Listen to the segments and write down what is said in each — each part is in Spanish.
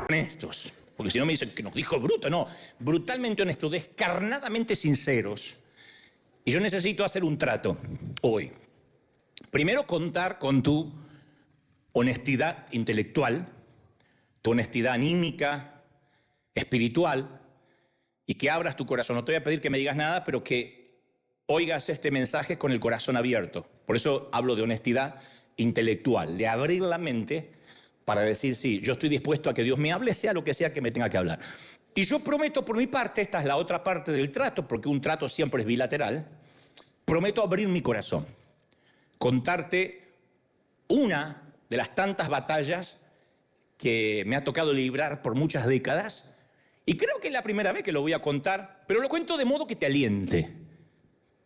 honestos, porque si no me dicen que nos dijo bruto, no, brutalmente honestos, descarnadamente sinceros. Y yo necesito hacer un trato hoy. Primero, contar con tu honestidad intelectual, tu honestidad anímica, espiritual, y que abras tu corazón. No te voy a pedir que me digas nada, pero que oigas este mensaje con el corazón abierto. Por eso hablo de honestidad intelectual, de abrir la mente para decir, sí, yo estoy dispuesto a que Dios me hable, sea lo que sea que me tenga que hablar. Y yo prometo por mi parte, esta es la otra parte del trato, porque un trato siempre es bilateral, prometo abrir mi corazón, contarte una de las tantas batallas que me ha tocado librar por muchas décadas, y creo que es la primera vez que lo voy a contar, pero lo cuento de modo que te aliente,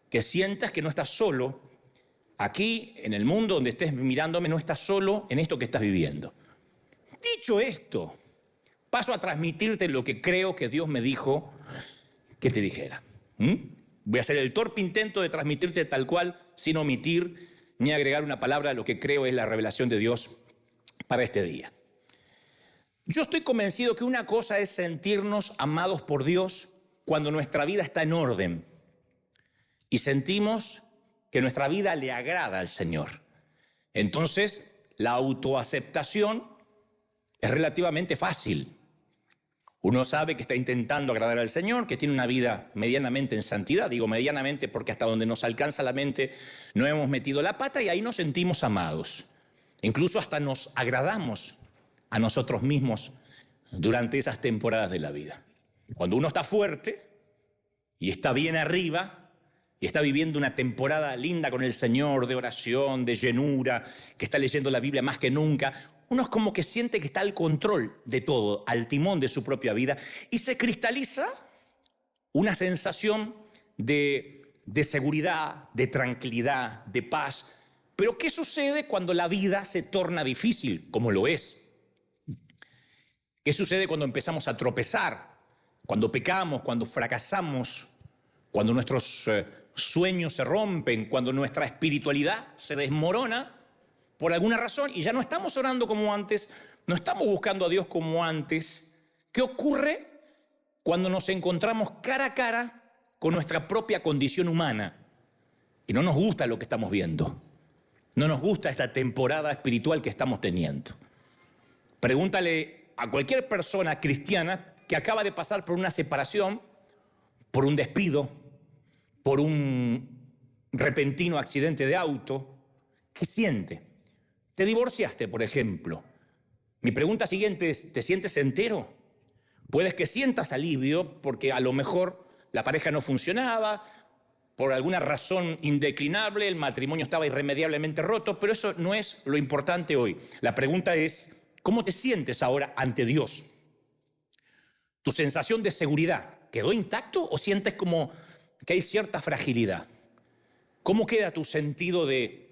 que sientas que no estás solo. Aquí, en el mundo donde estés mirándome, no estás solo en esto que estás viviendo. Dicho esto, paso a transmitirte lo que creo que Dios me dijo que te dijera. Voy a hacer el torpe intento de transmitirte tal cual, sin omitir ni agregar una palabra a lo que creo es la revelación de Dios para este día. Yo estoy convencido que una cosa es sentirnos amados por Dios cuando nuestra vida está en orden y sentimos que nuestra vida le agrada al Señor. Entonces, la autoaceptación es relativamente fácil. Uno sabe que está intentando agradar al Señor, que tiene una vida medianamente en santidad. Digo medianamente porque hasta donde nos alcanza la mente no hemos metido la pata y ahí nos sentimos amados. Incluso hasta nos agradamos a nosotros mismos durante esas temporadas de la vida. Cuando uno está fuerte y está bien arriba y está viviendo una temporada linda con el Señor, de oración, de llenura, que está leyendo la Biblia más que nunca, uno es como que siente que está al control de todo, al timón de su propia vida, y se cristaliza una sensación de seguridad, de tranquilidad, de paz. Pero ¿qué sucede cuando la vida se torna difícil, como lo es? ¿Qué sucede cuando empezamos a tropezar? Cuando pecamos, cuando fracasamos, cuando nuestros sueños se rompen, cuando nuestra espiritualidad se desmorona por alguna razón y ya no estamos orando como antes, no estamos buscando a Dios como antes. ¿Qué ocurre cuando nos encontramos cara a cara con nuestra propia condición humana y no nos gusta lo que estamos viendo? No nos gusta esta temporada espiritual que estamos teniendo. Pregúntale a cualquier persona cristiana que acaba de pasar por una separación, por un despido, por un repentino accidente de auto, ¿qué siente? Te divorciaste, por ejemplo. Mi pregunta siguiente es, ¿te sientes entero? Puedes que sientas alivio porque a lo mejor la pareja no funcionaba, por alguna razón indeclinable, el matrimonio estaba irremediablemente roto, pero eso no es lo importante hoy. La pregunta es, ¿cómo te sientes ahora ante Dios? ¿Tu sensación de seguridad quedó intacto o sientes como que hay cierta fragilidad? ¿Cómo queda tu sentido de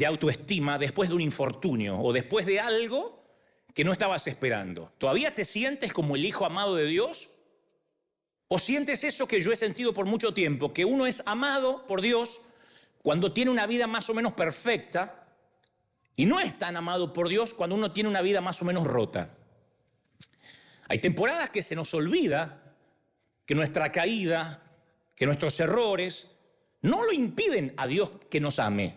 autoestima después de un infortunio o después de algo que no estabas esperando? ¿Todavía te sientes como el hijo amado de Dios? ¿O sientes eso que yo he sentido por mucho tiempo, que uno es amado por Dios cuando tiene una vida más o menos perfecta y no es tan amado por Dios cuando uno tiene una vida más o menos rota? Hay temporadas que se nos olvida que nuestra caída, que nuestros errores no lo impiden a Dios que nos ame.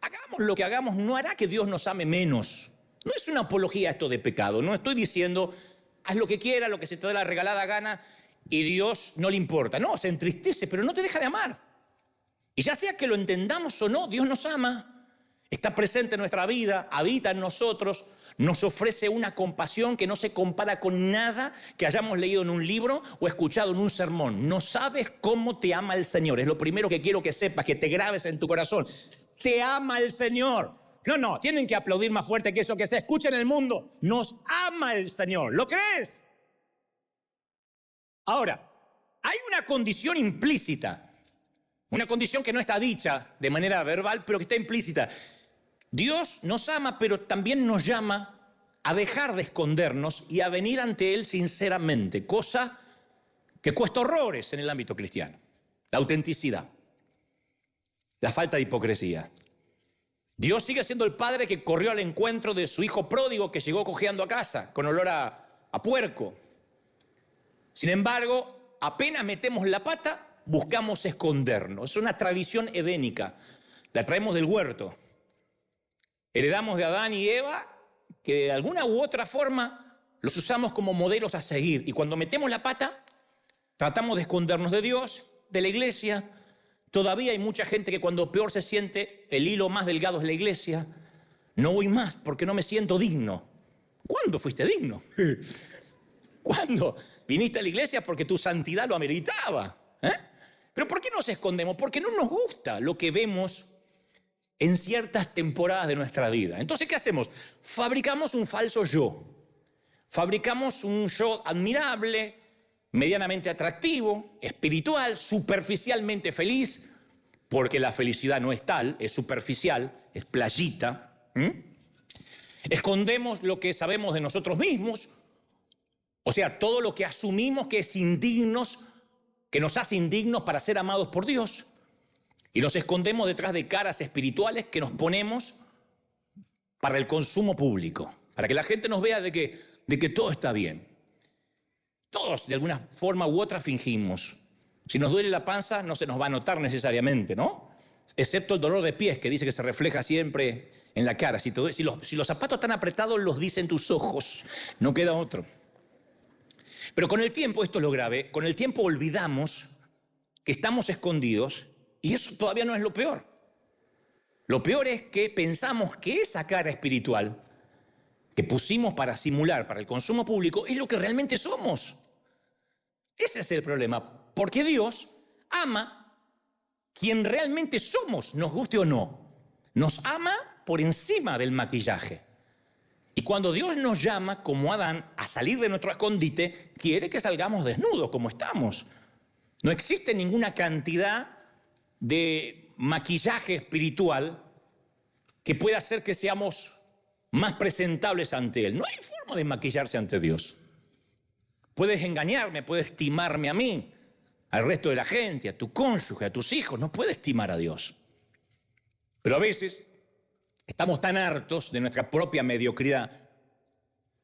Hagamos lo que hagamos, no hará que Dios nos ame menos. No es una apología esto de pecado. No estoy diciendo, haz lo que quieras, lo que se te dé la regalada gana y Dios no le importa. No, se entristece, pero no te deja de amar. Y ya sea que lo entendamos o no, Dios nos ama. Está presente en nuestra vida, habita en nosotros, nos ofrece una compasión que no se compara con nada que hayamos leído en un libro o escuchado en un sermón. No sabes cómo te ama el Señor. Es lo primero que quiero que sepas, que te grabes en tu corazón. Te ama el Señor. No, tienen que aplaudir más fuerte que eso que se escucha en el mundo. Nos ama el Señor. ¿Lo crees? Ahora, hay una condición implícita. Una condición que no está dicha de manera verbal, pero que está implícita. Dios nos ama, pero también nos llama a dejar de escondernos y a venir ante Él sinceramente, cosa que cuesta horrores en el ámbito cristiano. La autenticidad, la falta de hipocresía. Dios sigue siendo el padre que corrió al encuentro de su hijo pródigo que llegó cojeando a casa, con olor a a puerco. Sin embargo, apenas metemos la pata, buscamos escondernos. Es una tradición edénica, la traemos del huerto. Heredamos de Adán y Eva que de alguna u otra forma los usamos como modelos a seguir. Y cuando metemos la pata, tratamos de escondernos de Dios, de la iglesia. Todavía hay mucha gente que cuando peor se siente, el hilo más delgado es la iglesia. No voy más porque no me siento digno. ¿Cuándo fuiste digno? ¿Cuándo viniste a la iglesia? Porque tu santidad lo ameritaba. ¿Pero por qué nos escondemos? Porque no nos gusta lo que vemos en ciertas temporadas de nuestra vida. Entonces, ¿qué hacemos? Fabricamos un falso yo. Fabricamos un yo admirable, medianamente atractivo, espiritual, superficialmente feliz, porque la felicidad no es tal, es superficial, es playita. Escondemos lo que sabemos de nosotros mismos, o sea, todo lo que asumimos que es indignos, que nos hace indignos para ser amados por Dios. Y nos escondemos detrás de caras espirituales que nos ponemos para el consumo público, para que la gente nos vea de que todo está bien. Todos, de alguna forma u otra, fingimos. Si nos duele la panza, no se nos va a notar necesariamente, ¿no? Excepto el dolor de pies, que dice que se refleja siempre en la cara. Si los zapatos están apretados, los dicen tus ojos. No queda otro. Pero con el tiempo, esto es lo grave, con el tiempo olvidamos que estamos escondidos. Y eso todavía no es lo peor. Lo peor es que pensamos que esa cara espiritual que pusimos para simular, para el consumo público, es lo que realmente somos. Ese es el problema. Porque Dios ama quien realmente somos, nos guste o no. Nos ama por encima del maquillaje. Y cuando Dios nos llama, como Adán, a salir de nuestro escondite, quiere que salgamos desnudos como estamos. No existe ninguna cantidad de maquillaje espiritual que pueda hacer que seamos más presentables ante Él. No hay forma de maquillarse ante Dios. Puedes engañarme, puedes timarme a mí, al resto de la gente, a tu cónyuge, a tus hijos. No puedes timar a Dios. Pero a veces estamos tan hartos de nuestra propia mediocridad.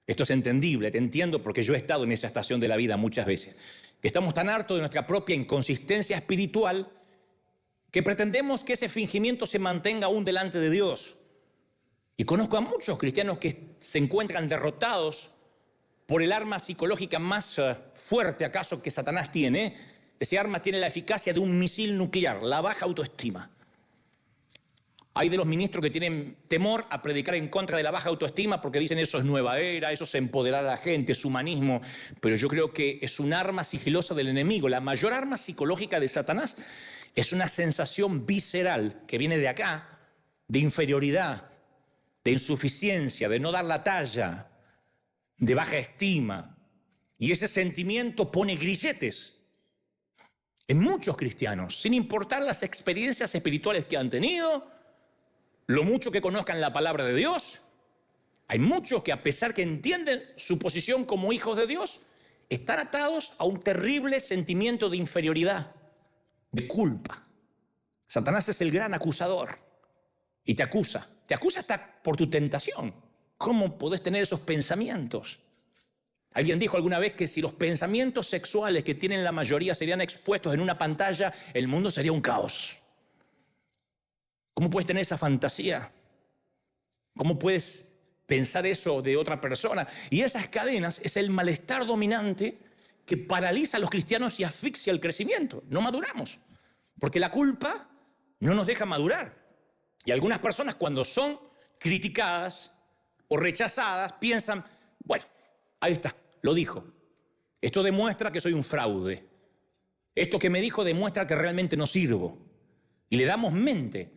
Esto es entendible, te entiendo porque yo he estado en esa estación de la vida muchas veces. Que estamos tan hartos de nuestra propia inconsistencia espiritual que pretendemos que ese fingimiento se mantenga aún delante de Dios. Y conozco a muchos cristianos que se encuentran derrotados por el arma psicológica más fuerte acaso que Satanás tiene. Ese arma tiene la eficacia de un misil nuclear, la baja autoestima. Hay de los ministros que tienen temor a predicar en contra de la baja autoestima porque dicen eso es nueva era, eso es empoderar a la gente, es humanismo. Pero yo creo que es un arma sigilosa del enemigo. La mayor arma psicológica de Satanás es una sensación visceral que viene de acá, de inferioridad, de insuficiencia, de no dar la talla, de baja estima. Y ese sentimiento pone grilletes en muchos cristianos, sin importar las experiencias espirituales que han tenido, lo mucho que conozcan la palabra de Dios. Hay muchos que, a pesar que entienden su posición como hijos de Dios, están atados a un terrible sentimiento de inferioridad, de culpa. Satanás es el gran acusador y te acusa hasta por tu tentación. ¿Cómo podés tener esos pensamientos? Alguien dijo alguna vez que si los pensamientos sexuales que tienen la mayoría serían expuestos en una pantalla, el mundo sería un caos. ¿Cómo puedes tener esa fantasía? ¿Cómo puedes pensar eso de otra persona? Y esas cadenas es el malestar dominante que paraliza a los cristianos y asfixia el crecimiento. No maduramos, porque la culpa no nos deja madurar. Y algunas personas, cuando son criticadas o rechazadas, piensan, bueno, ahí está, lo dijo. Esto demuestra que soy un fraude. Esto que me dijo demuestra que realmente no sirvo. Y le damos mente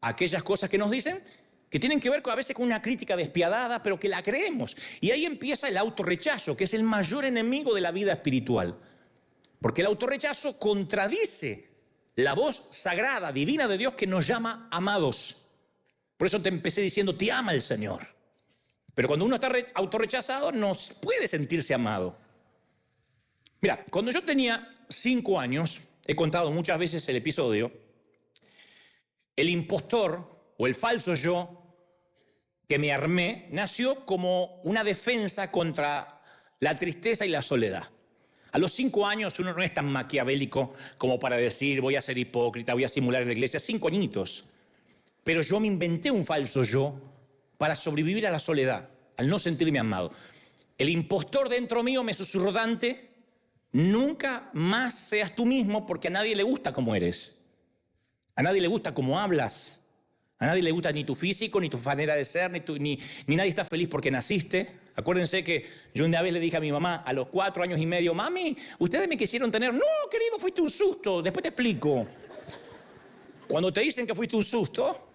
a aquellas cosas que nos dicen que tienen que ver a veces con una crítica despiadada, pero que la creemos. Y ahí empieza el autorrechazo, que es el mayor enemigo de la vida espiritual. Porque el autorrechazo contradice la voz sagrada, divina de Dios que nos llama amados. Por eso te empecé diciendo, te ama el Señor. Pero cuando uno está autorrechazado, no puede sentirse amado. Mira, cuando yo tenía 5 años, he contado muchas veces el episodio, el impostor o el falso yo que me armé nació como una defensa contra la tristeza y la soledad. A los 5 años uno no es tan maquiavélico como para decir voy a ser hipócrita, voy a simular en la iglesia. 5 añitos. Pero yo me inventé un falso yo para sobrevivir a la soledad, al no sentirme amado. El impostor dentro mío me susurró: Dante, nunca más seas tú mismo, porque a nadie le gusta cómo eres. A nadie le gusta cómo hablas. A nadie le gusta ni tu físico, ni tu manera de ser, ni nadie está feliz porque naciste. Acuérdense que yo una vez le dije a mi mamá, a los 4 años y medio: mami, ustedes me quisieron tener. No, querido, fuiste un susto, después te explico. Cuando te dicen que fuiste un susto,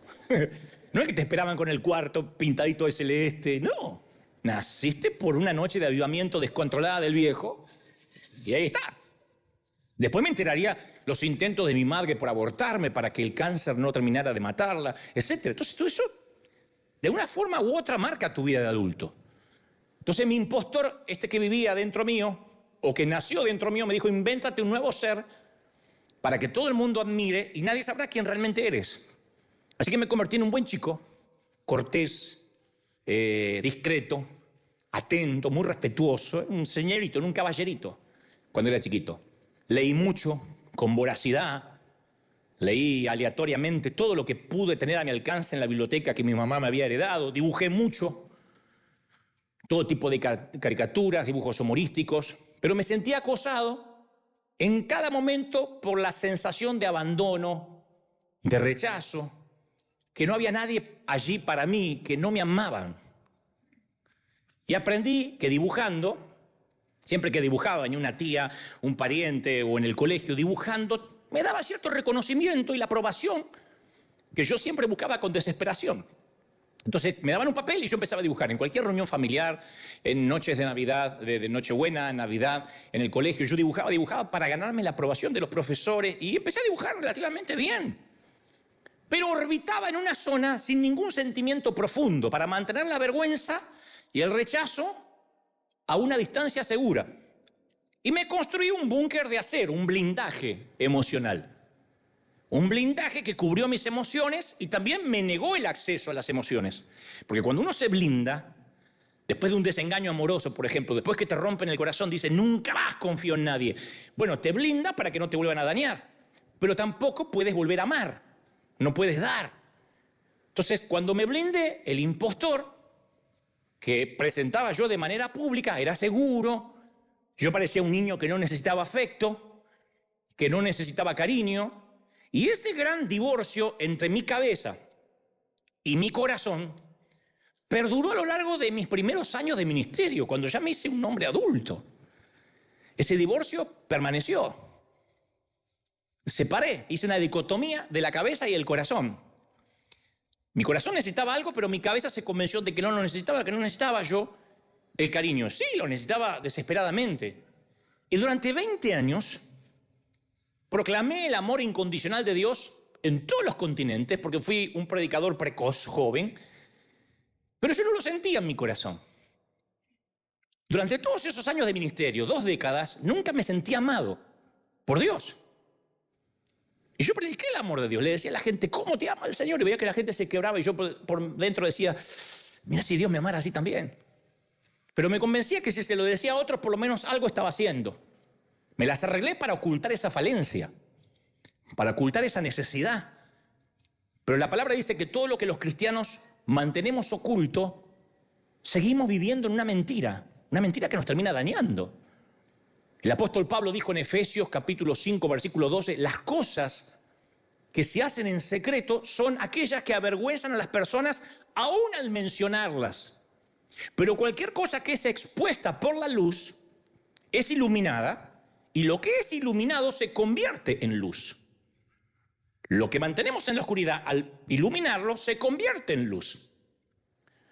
no es que te esperaban con el cuarto pintadito de celeste, no. Naciste por una noche de avivamiento descontrolada del viejo, y ahí está. Después me enteraría los intentos de mi madre por abortarme para que el cáncer no terminara de matarla, etc. Entonces todo eso, de una forma u otra, marca tu vida de adulto. Entonces mi impostor, que vivía dentro mío, o que nació dentro mío, me dijo: invéntate un nuevo ser para que todo el mundo admire y nadie sabrá quién realmente eres. Así que me convertí en un buen chico, cortés, discreto, atento, muy respetuoso, un señorito, un caballerito, cuando era chiquito. Leí mucho, con voracidad, leí aleatoriamente todo lo que pude tener a mi alcance en la biblioteca que mi mamá me había heredado, dibujé mucho, todo tipo de caricaturas, dibujos humorísticos, pero me sentía acosado en cada momento por la sensación de abandono, de rechazo, que no había nadie allí para mí, que no me amaban. Y aprendí que dibujando, siempre que dibujaba en una tía, un pariente o en el colegio, dibujando, me daba cierto reconocimiento y la aprobación que yo siempre buscaba con desesperación. Entonces me daban un papel y yo empezaba a dibujar en cualquier reunión familiar, en noches de Navidad, de Nochebuena, Navidad, en el colegio. Yo dibujaba para ganarme la aprobación de los profesores y empecé a dibujar relativamente bien. Pero orbitaba en una zona sin ningún sentimiento profundo para mantener la vergüenza y el rechazo a una distancia segura. Y me construí un búnker de acero, un blindaje emocional. Un blindaje que cubrió mis emociones y también me negó el acceso a las emociones. Porque cuando uno se blinda, después de un desengaño amoroso, por ejemplo, después que te rompen el corazón, dice: nunca más confío en nadie. Bueno, te blinda para que no te vuelvan a dañar. Pero tampoco puedes volver a amar. No puedes dar. Entonces, cuando me blindé, el impostor que presentaba yo de manera pública era seguro. Yo parecía un niño que no necesitaba afecto, que no necesitaba cariño. Y ese gran divorcio entre mi cabeza y mi corazón perduró a lo largo de mis primeros años de ministerio, cuando ya me hice un hombre adulto. Ese divorcio permaneció. Separé, hice una dicotomía de la cabeza y el corazón. Mi corazón necesitaba algo, pero mi cabeza se convenció de que no lo necesitaba, que no necesitaba yo el cariño. Sí, lo necesitaba desesperadamente. Y durante 20 años proclamé el amor incondicional de Dios en todos los continentes, porque fui un predicador precoz, joven, pero yo no lo sentía en mi corazón. Durante todos esos años de ministerio, 2 décadas, nunca me sentí amado por Dios. Y yo prediqué el amor de Dios. Le decía a la gente: ¿cómo te ama el Señor? Y veía que la gente se quebraba y yo por dentro decía: mira, si Dios me amara así también. Pero me convencía que si se lo decía a otros, por lo menos algo estaba haciendo. Me las arreglé para ocultar esa falencia, para ocultar esa necesidad. Pero la palabra dice que todo lo que los cristianos mantenemos oculto, seguimos viviendo en una mentira que nos termina dañando. El apóstol Pablo dijo en Efesios capítulo 5, versículo 12, las cosas que se hacen en secreto son aquellas que avergüenzan a las personas aún al mencionarlas. Pero cualquier cosa que es expuesta por la luz es iluminada, y lo que es iluminado se convierte en luz. Lo que mantenemos en la oscuridad, al iluminarlo, se convierte en luz.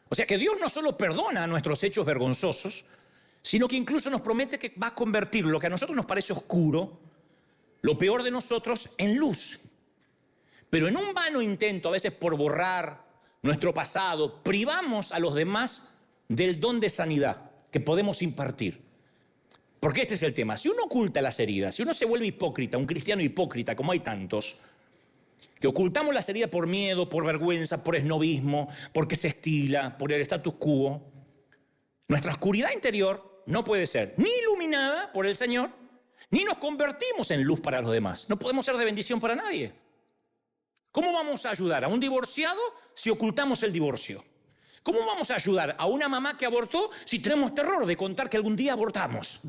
O sea que Dios no solo perdona nuestros hechos vergonzosos, sino que incluso nos promete que va a convertir lo que a nosotros nos parece oscuro, lo peor de nosotros, en luz. Pero en un vano intento, a veces por borrar nuestro pasado, privamos a los demás del don de sanidad que podemos impartir. Porque este es el tema. Si uno oculta las heridas, si uno se vuelve hipócrita, un cristiano hipócrita, como hay tantos, que ocultamos las heridas por miedo, por vergüenza, por esnobismo, porque se estila, por el status quo, nuestra oscuridad interior no puede ser ni iluminada por el Señor, ni nos convertimos en luz para los demás. No podemos ser de bendición para nadie. ¿Cómo vamos a ayudar a un divorciado si ocultamos el divorcio? ¿Cómo vamos a ayudar a una mamá que abortó si tenemos terror de contar que algún día abortamos?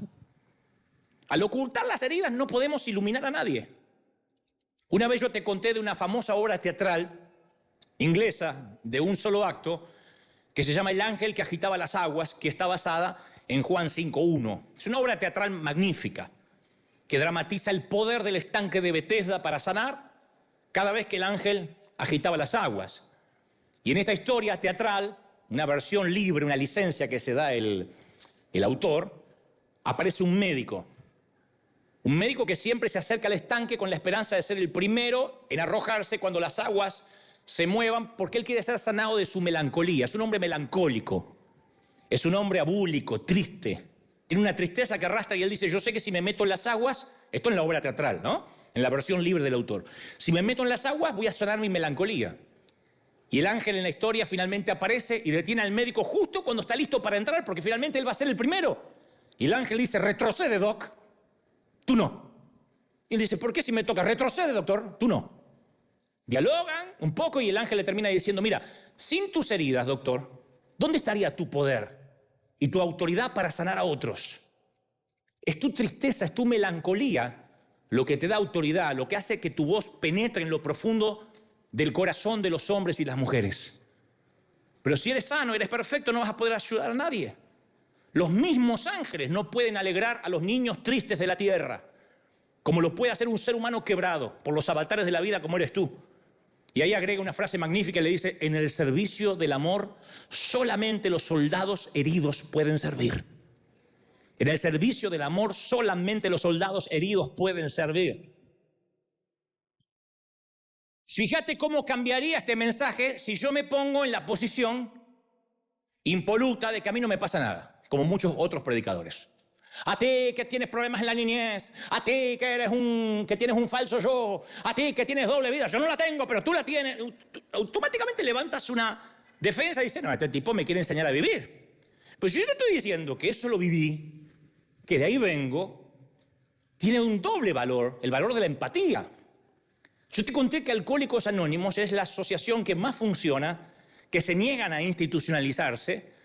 Al ocultar las heridas no podemos iluminar a nadie. Una vez yo te conté de una famosa obra teatral inglesa de un solo acto que se llama El ángel que agitaba las aguas, que está basada en Juan 5:1. Es una obra teatral magnífica que dramatiza el poder del estanque de Betesda para sanar cada vez que el ángel agitaba las aguas. Y en esta historia teatral, una versión libre, una licencia que se da el autor, aparece un médico. Un médico que siempre se acerca al estanque con la esperanza de ser el primero en arrojarse cuando las aguas se muevan, porque él quiere ser sanado de su melancolía. Es un hombre melancólico, es un hombre abúlico, triste. Tiene una tristeza que arrastra y él dice, yo sé que si me meto en las aguas, esto en la obra teatral, ¿no? En la versión libre del autor. Si me meto en las aguas voy a sanar mi melancolía. Y el ángel en la historia finalmente aparece y detiene al médico justo cuando está listo para entrar, porque finalmente él va a ser el primero. Y el ángel dice, retrocede, doc. Tú no. Y él dice, ¿por qué si me toca? Retrocede, doctor. Tú no. Dialogan un poco y el ángel le termina diciendo, mira, sin tus heridas, doctor, ¿dónde estaría tu poder y tu autoridad para sanar a otros? Es tu tristeza, es tu melancolía lo que te da autoridad, lo que hace que tu voz penetre en lo profundo del corazón de los hombres y las mujeres. Pero si eres sano, eres perfecto, no vas a poder ayudar a nadie. Los mismos ángeles no pueden alegrar a los niños tristes de la tierra, como lo puede hacer un ser humano quebrado por los avatares de la vida como eres tú. Y ahí agrega una frase magnífica y le dice, en el servicio del amor solamente los soldados heridos pueden servir. En el servicio del amor solamente los soldados heridos pueden servir. Fíjate cómo cambiaría este mensaje si yo me pongo en la posición impoluta de que a mí no me pasa nada, como muchos otros predicadores. A ti que tienes problemas en la niñez, a ti que tienes un falso yo, a ti que tienes doble vida, yo no la tengo, pero tú la tienes. Automáticamente levantas una defensa y dices, no, este tipo me quiere enseñar a vivir. Pues yo te estoy diciendo que eso lo viví, que de ahí vengo, tiene un doble valor, el valor de la empatía. Yo te conté que Alcohólicos Anónimos es la asociación que más funciona, que se niegan a institucionalizarse.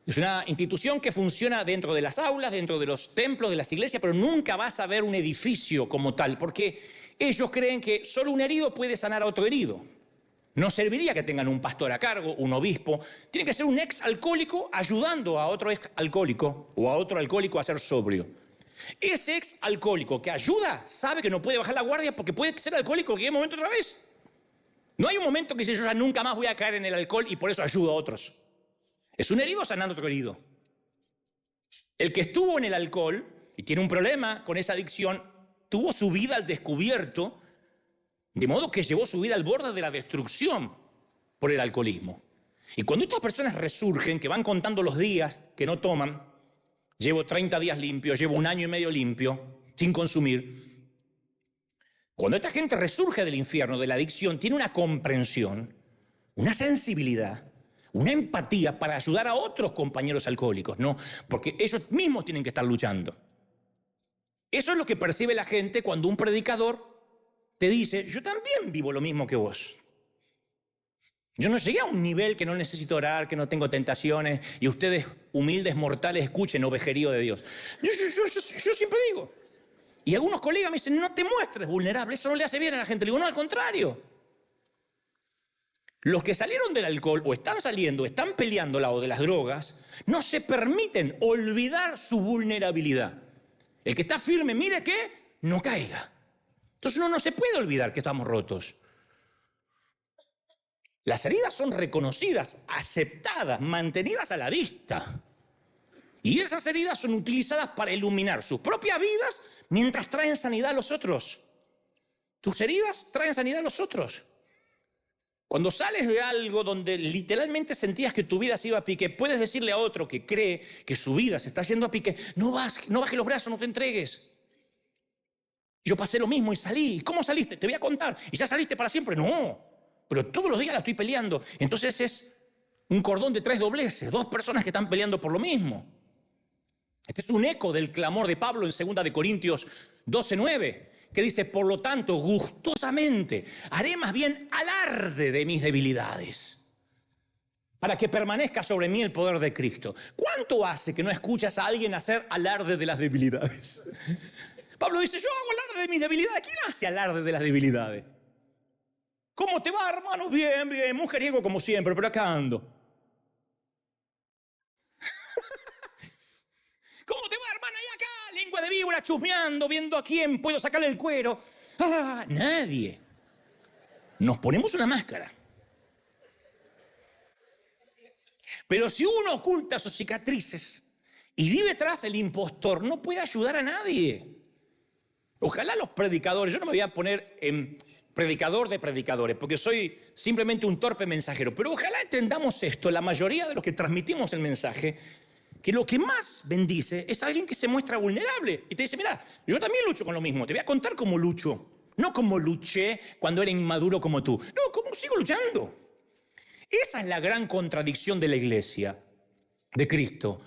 Es una institución que funciona dentro de las aulas, dentro de los templos, de las iglesias, pero nunca vas a ver un edificio como tal, porque ellos creen que solo un herido puede sanar a otro herido. No serviría que tengan un pastor a cargo, un obispo. Tiene que ser un ex alcohólico ayudando a otro ex alcohólico o a otro alcohólico a ser sobrio. Ese ex alcohólico que ayuda sabe que no puede bajar la guardia porque puede ser alcohólico en cualquier momento otra vez. No hay un momento que dice yo ya nunca más voy a caer en el alcohol y por eso ayudo a otros. Es un herido sanando a otro herido. El que estuvo en el alcohol y tiene un problema con esa adicción, tuvo su vida al descubierto, de modo que llevó su vida al borde de la destrucción por el alcoholismo. Y cuando estas personas resurgen, que van contando los días que no toman, llevo 30 días limpio, llevo 1 año y medio limpio, sin consumir. Cuando esta gente resurge del infierno, de la adicción, tiene una comprensión, una sensibilidad, una empatía para ayudar a otros compañeros alcohólicos, ¿no? Porque ellos mismos tienen que estar luchando. Eso es lo que percibe la gente cuando un predicador te dice, yo también vivo lo mismo que vos. Yo no llegué a un nivel que no necesito orar, que no tengo tentaciones, y ustedes, humildes mortales, escuchen ovejerío de Dios. Yo siempre digo. Y algunos colegas me dicen, no te muestres vulnerable, eso no le hace bien a la gente. Le digo, no, al contrario. Los que salieron del alcohol o están saliendo, están peleando al lado de las drogas, no se permiten olvidar su vulnerabilidad. El que está firme, mire que no caiga. Entonces uno no se puede olvidar que estamos rotos. Las heridas son reconocidas, aceptadas, mantenidas a la vista. Y esas heridas son utilizadas para iluminar sus propias vidas mientras traen sanidad a los otros. Tus heridas traen sanidad a los otros. Cuando sales de algo donde literalmente sentías que tu vida se iba a pique, puedes decirle a otro que cree que su vida se está yendo a pique, no bajes los brazos, no te entregues. Yo pasé lo mismo y salí. ¿Cómo saliste? Te voy a contar. ¿Y ya saliste para siempre? No, pero todos los días la estoy peleando. Entonces es un cordón de 3 dobleces, 2 personas que están peleando por lo mismo. Este es un eco del clamor de Pablo en 2 de Corintios 12:9, que dice, por lo tanto, gustosamente haré más bien alarde de mis debilidades, para que permanezca sobre mí el poder de Cristo. ¿Cuánto hace que no escuchas a alguien hacer alarde de las debilidades? Pablo dice, yo hago alarde de mis debilidades. ¿Quién hace alarde de las debilidades? ¿Cómo te va, hermano? Bien, bien, mujeriego como siempre, pero acá ando. ¿Cómo te va, hermana? Y acá, lengua de víbora, chusmeando, viendo a quién puedo sacarle el cuero. Nadie. Nos ponemos una máscara. Pero si uno oculta sus cicatrices y vive tras el impostor, no puede ayudar a nadie. Ojalá los predicadores, yo no me voy a poner en predicador de predicadores, porque soy simplemente un torpe mensajero, pero ojalá entendamos esto, la mayoría de los que transmitimos el mensaje, que lo que más bendice es alguien que se muestra vulnerable y te dice, mira, yo también lucho con lo mismo, te voy a contar cómo lucho, no como luché cuando era inmaduro como tú, no, cómo sigo luchando. Esa es la gran contradicción de la iglesia, de Cristo,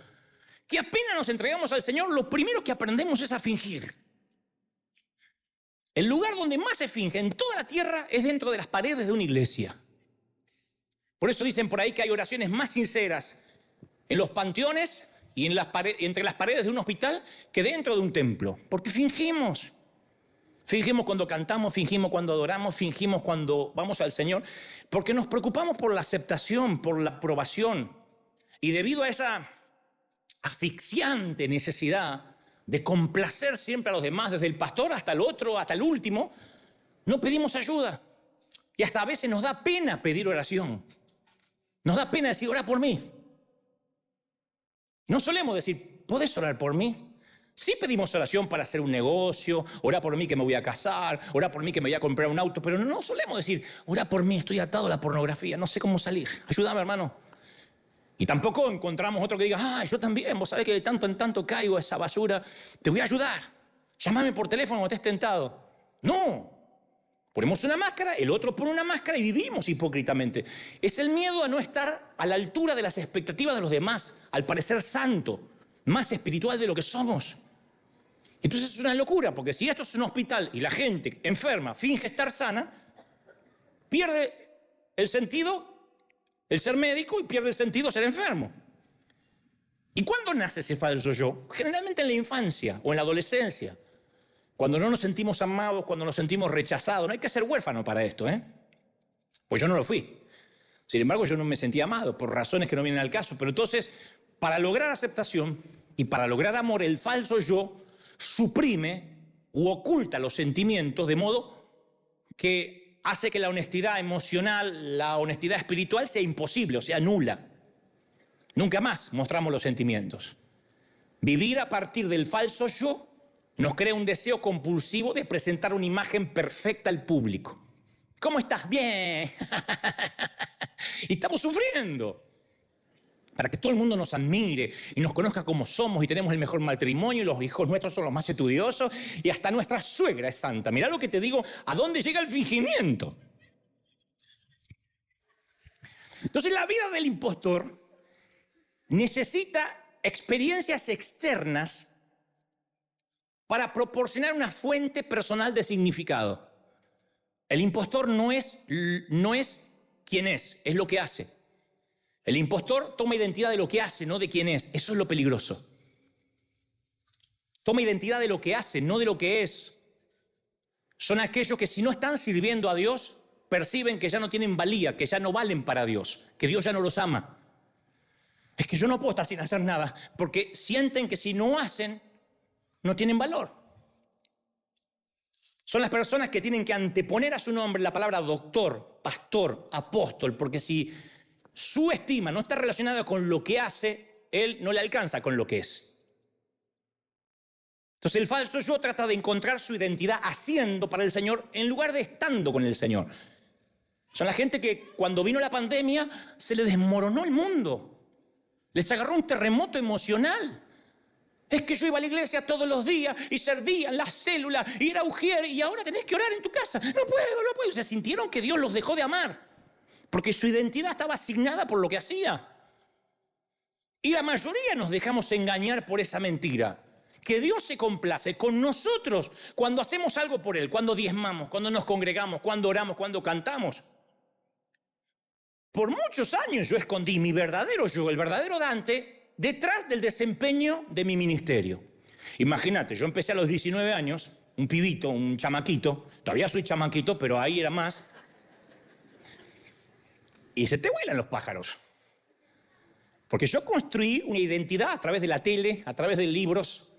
que apenas nos entregamos al Señor, lo primero que aprendemos es a fingir. El lugar donde más se finge en toda la tierra es dentro de las paredes de una iglesia. Por eso dicen por ahí que hay oraciones más sinceras en los panteones y entre las paredes de un hospital que dentro de un templo. Porque fingimos. Fingimos cuando cantamos, fingimos cuando adoramos, fingimos cuando vamos al Señor. Porque nos preocupamos por la aceptación, por la aprobación. Y debido a esa asfixiante necesidad de complacer siempre a los demás, desde el pastor hasta el otro, hasta el último, no pedimos ayuda. Y hasta a veces nos da pena pedir oración. Nos da pena decir, ora por mí. No solemos decir, ¿podés orar por mí? Sí pedimos oración para hacer un negocio, ora por mí que me voy a casar, ora por mí que me voy a comprar un auto, pero no solemos decir, ora por mí, estoy atado a la pornografía, no sé cómo salir, ayúdame, hermano. Y tampoco encontramos otro que diga, yo también, vos sabés que de tanto en tanto caigo a esa basura, te voy a ayudar, llámame por teléfono cuando estés tentado. No, ponemos una máscara, el otro pone una máscara y vivimos hipócritamente. Es el miedo a no estar a la altura de las expectativas de los demás, al parecer santo, más espiritual de lo que somos. Entonces es una locura, porque si esto es un hospital y la gente enferma finge estar sana, pierde el sentido el ser médico y pierde el sentido ser enfermo. ¿Y cuándo nace ese falso yo? Generalmente en la infancia o en la adolescencia. Cuando no nos sentimos amados, cuando nos sentimos rechazados. No hay que ser huérfano para esto, Pues yo no lo fui. Sin embargo, yo no me sentía amado por razones que no vienen al caso. Pero entonces, para lograr aceptación y para lograr amor, el falso yo suprime u oculta los sentimientos de modo que hace que la honestidad emocional, la honestidad espiritual sea imposible, o sea, nula. Nunca más mostramos los sentimientos. Vivir a partir del falso yo nos crea un deseo compulsivo de presentar una imagen perfecta al público. ¿Cómo estás? Bien. Y estamos sufriendo. Para que todo el mundo nos admire y nos conozca como somos y tenemos el mejor matrimonio y los hijos nuestros son los más estudiosos y hasta nuestra suegra es santa. Mirá lo que te digo, ¿a dónde llega el fingimiento? Entonces la vida del impostor necesita experiencias externas para proporcionar una fuente personal de significado. El impostor no es quién es lo que hace. El impostor toma identidad de lo que hace, no de quién es. Eso es lo peligroso. Toma identidad de lo que hace, no de lo que es. Son aquellos que si no están sirviendo a Dios, perciben que ya no tienen valía, que ya no valen para Dios, que Dios ya no los ama. Es que yo no puedo estar sin hacer nada, porque sienten que si no hacen, no tienen valor. Son las personas que tienen que anteponer a su nombre la palabra doctor, pastor, apóstol, porque si su estima no está relacionada con lo que hace, él no le alcanza con lo que es. Entonces el falso yo trata de encontrar su identidad haciendo para el Señor en lugar de estando con el Señor. Son la gente que cuando vino la pandemia se le desmoronó el mundo. Les agarró un terremoto emocional. Es que yo iba a la iglesia todos los días y servía en las células y era ujier y ahora tenés que orar en tu casa. No puedo. Se sintieron que Dios los dejó de amar. Porque su identidad estaba asignada por lo que hacía. Y la mayoría nos dejamos engañar por esa mentira. Que Dios se complace con nosotros cuando hacemos algo por Él, cuando diezmamos, cuando nos congregamos, cuando oramos, cuando cantamos. Por muchos años yo escondí mi verdadero yo, el verdadero Dante, detrás del desempeño de mi ministerio. Imagínate, yo empecé a los 19 años, un pibito, un chamaquito, todavía soy chamaquito, pero ahí era más. Y se te vuelan los pájaros. Porque yo construí una identidad a través de la tele, a través de libros,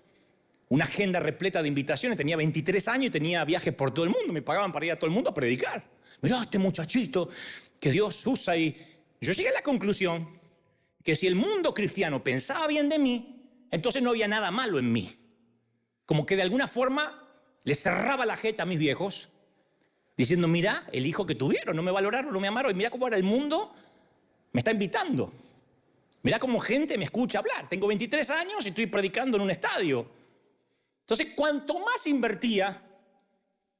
una agenda repleta de invitaciones. Tenía 23 años y tenía viajes por todo el mundo. Me pagaban para ir a todo el mundo a predicar. Mirá, este muchachito que Dios usa. Y yo llegué a la conclusión que si el mundo cristiano pensaba bien de mí, entonces no había nada malo en mí. Como que de alguna forma le cerraba la jeta a mis viejos, diciendo, mirá el hijo que tuvieron, no me valoraron, no me amaron. Y mirá cómo ahora el mundo me está invitando. Mirá cómo gente me escucha hablar. Tengo 23 años y estoy predicando en un estadio. Entonces, cuanto más invertía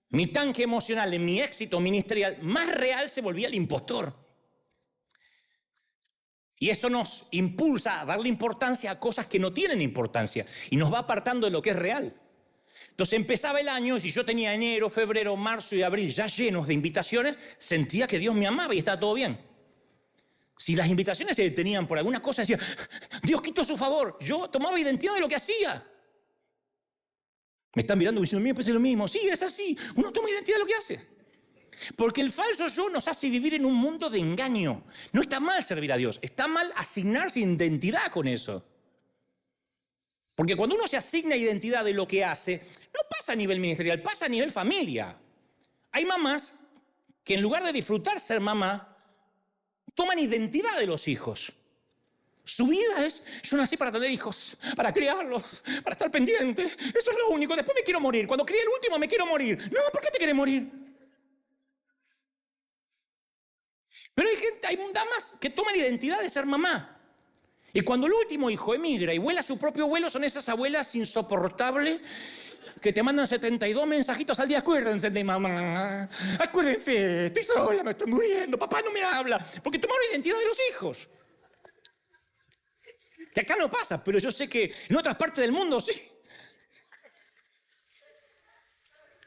mi tanque emocional en mi éxito ministerial, más real se volvía el impostor. Y eso nos impulsa a darle importancia a cosas que no tienen importancia y nos va apartando de lo que es real. Entonces empezaba el año y si yo tenía enero, febrero, marzo y abril ya llenos de invitaciones, sentía que Dios me amaba y estaba todo bien. Si las invitaciones se detenían por alguna cosa, decía, Dios quitó su favor. Yo tomaba identidad de lo que hacía. Me están mirando diciendo, mí me parece lo mismo. Sí, es así. Uno toma identidad de lo que hace. Porque el falso yo nos hace vivir en un mundo de engaño. No está mal servir a Dios. Está mal asignarse identidad con eso. Porque cuando uno se asigna identidad de lo que hace, no pasa a nivel ministerial, pasa a nivel familia. Hay mamás que en lugar de disfrutar ser mamá, toman identidad de los hijos. Su vida es, yo nací para tener hijos, para criarlos, para estar pendiente. Eso es lo único. Después me quiero morir. Cuando críe el último me quiero morir. No, ¿por qué te quieres morir? Pero hay gente, hay damas que toman identidad de ser mamá. Y cuando el último hijo emigra y vuela a su propio vuelo, son esas abuelas insoportables que te mandan 72 mensajitos al día. Acuérdense de mamá, acuérdense, estoy sola, me estoy muriendo, papá no me habla. Porque tomaron identidad de los hijos. Que acá no pasa, pero yo sé que en otras partes del mundo sí.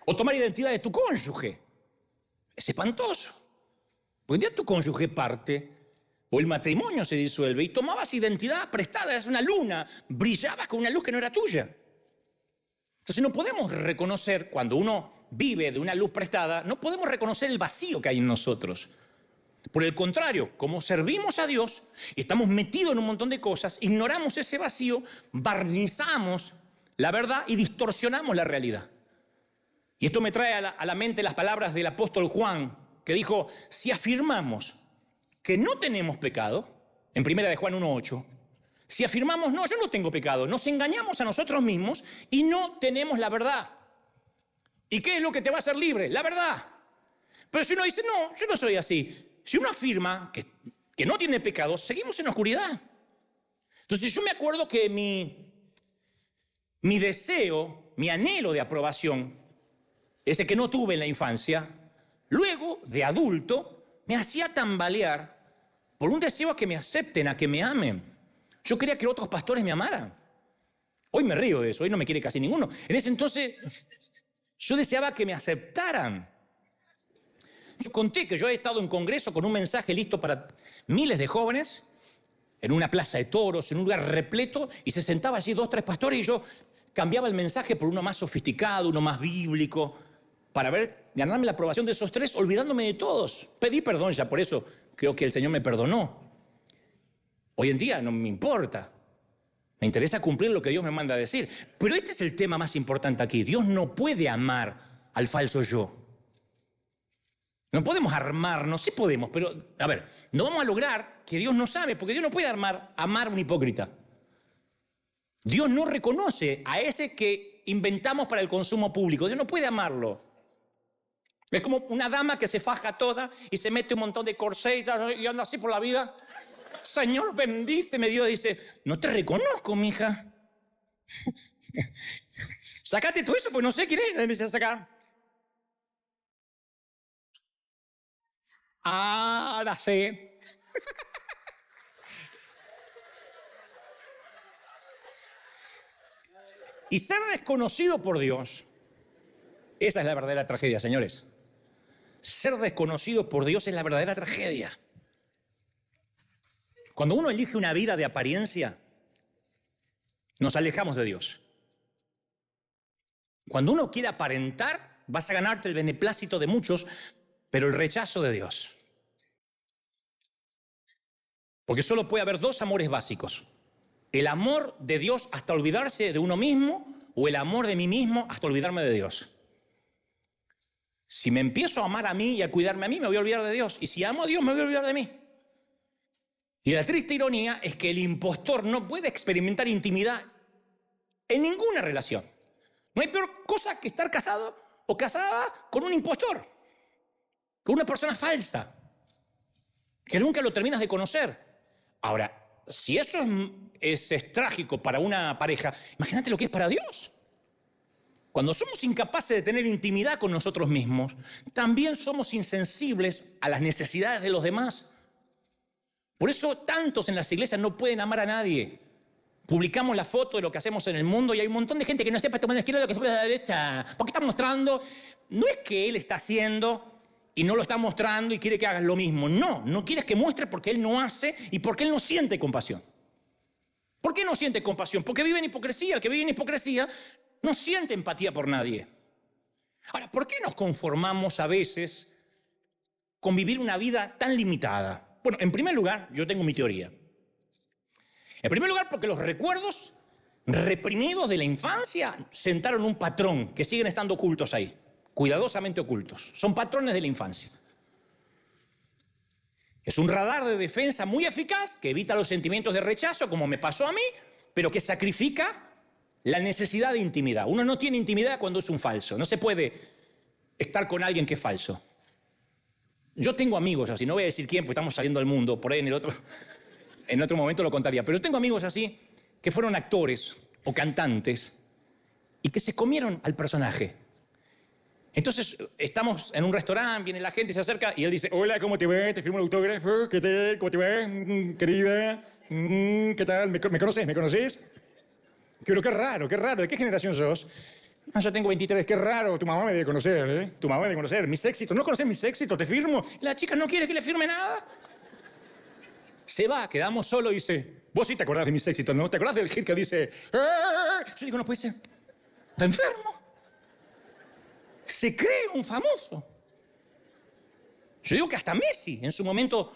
O tomar identidad de tu cónyuge. Es espantoso. Porque un día tu cónyuge parte, o el matrimonio se disuelve, y tomabas identidad prestada, eras una luna, brillabas con una luz que no era tuya. Entonces no podemos reconocer, cuando uno vive de una luz prestada, no podemos reconocer el vacío que hay en nosotros. Por el contrario, como servimos a Dios y estamos metidos en un montón de cosas, ignoramos ese vacío, barnizamos la verdad y distorsionamos la realidad. Y esto me trae a la mente las palabras del apóstol Juan, que dijo, si afirmamos que no tenemos pecado, en 1 de Juan 1:8, si afirmamos, no, yo no tengo pecado, nos engañamos a nosotros mismos y no tenemos la verdad. ¿Y qué es lo que te va a hacer libre? La verdad. Pero si uno dice, no, yo no soy así. Si uno afirma que no tiene pecado, seguimos en la oscuridad. Entonces yo me acuerdo que mi deseo, mi anhelo de aprobación, ese que no tuve en la infancia, luego de adulto, me hacía tambalear por un deseo a que me acepten, a que me amen. Yo quería que otros pastores me amaran. Hoy me río de eso, hoy no me quiere casi ninguno. En ese entonces yo deseaba que me aceptaran. Yo conté que yo he estado en congreso con un mensaje listo para miles de jóvenes, en una plaza de toros, en un lugar repleto, y se sentaba allí 2 o 3 pastores y yo cambiaba el mensaje por uno más sofisticado, uno más bíblico, para ganarme la aprobación de esos 3, olvidándome de todos. Pedí perdón ya por eso, creo que el Señor me perdonó. Hoy en día no me importa. Me interesa cumplir lo que Dios me manda a decir. Pero este es el tema más importante aquí. Dios no puede amar al falso yo. No podemos armarnos, sí podemos, pero, a ver, no vamos a lograr que Dios nos ame, porque Dios no puede amar a un hipócrita. Dios no reconoce a ese que inventamos para el consumo público. Dios no puede amarlo. Es como una dama que se faja toda y se mete un montón de corsés y anda así por la vida. Señor, bendíceme, Dios dice, no te reconozco, mija. Sácate todo eso, pues no sé quién es. Empieza a sacar. Ah, la fe. Y ser desconocido por Dios, esa es la verdadera tragedia, señores. Ser desconocido por Dios es la verdadera tragedia. Cuando uno elige una vida de apariencia, nos alejamos de Dios. Cuando uno quiere aparentar, vas a ganarte el beneplácito de muchos, pero el rechazo de Dios. Porque solo puede haber dos amores básicos. El amor de Dios hasta olvidarse de uno mismo, o el amor de mí mismo hasta olvidarme de Dios. Si me empiezo a amar a mí y a cuidarme a mí, me voy a olvidar de Dios. Y si amo a Dios, me voy a olvidar de mí. Y la triste ironía es que el impostor no puede experimentar intimidad en ninguna relación. No hay peor cosa que estar casado o casada con un impostor, con una persona falsa, que nunca lo terminas de conocer. Ahora, si eso es trágico para una pareja, imagínate lo que es para Dios. Cuando somos incapaces de tener intimidad con nosotros mismos, también somos insensibles a las necesidades de los demás. Por eso tantos en las iglesias no pueden amar a nadie. Publicamos la foto de lo que hacemos en el mundo y hay un montón de gente que no sepa tomar la izquierda lo que se a la derecha. Porque está mostrando, no es que él está haciendo y no lo está mostrando y quiere que hagas lo mismo. No, no quieres que muestre porque él no hace y porque él no siente compasión. ¿Por qué no siente compasión? Porque vive en hipocresía. El que vive en hipocresía no siente empatía por nadie. Ahora, ¿por qué nos conformamos a veces con vivir una vida tan limitada? Bueno, en primer lugar, yo tengo mi teoría. En primer lugar, porque los recuerdos reprimidos de la infancia sentaron un patrón que siguen estando ocultos ahí, cuidadosamente ocultos. Son patrones de la infancia. Es un radar de defensa muy eficaz que evita los sentimientos de rechazo, como me pasó a mí, pero que sacrifica la necesidad de intimidad. Uno no tiene intimidad cuando es un falso. No se puede estar con alguien que es falso. Yo tengo amigos así, no voy a decir quién, porque estamos saliendo al mundo, por ahí en otro momento lo contaría, pero tengo amigos así que fueron actores o cantantes y que se comieron al personaje. Entonces estamos en un restaurante, viene la gente, se acerca y él dice: hola, ¿cómo te ves? Te firmo el autógrafo, ¿qué tal? ¿Cómo te ves? Querida, ¿qué tal? ¿Me conoces? ¿Me conoces? Pero qué raro, ¿de qué generación sos? Ah, yo tengo 23, qué raro, tu mamá me debe conocer, ¿eh? Tu mamá me debe conocer, mis éxitos, ¿no conoces mis éxitos? Te firmo. La chica no quiere que le firme nada. Se va, quedamos solos y dice: vos sí te acordás de mis éxitos, ¿no? ¿Te acordás del hit que dice? Yo digo: no puede ser. Está enfermo. Se cree un famoso. Yo digo que hasta Messi, en su momento,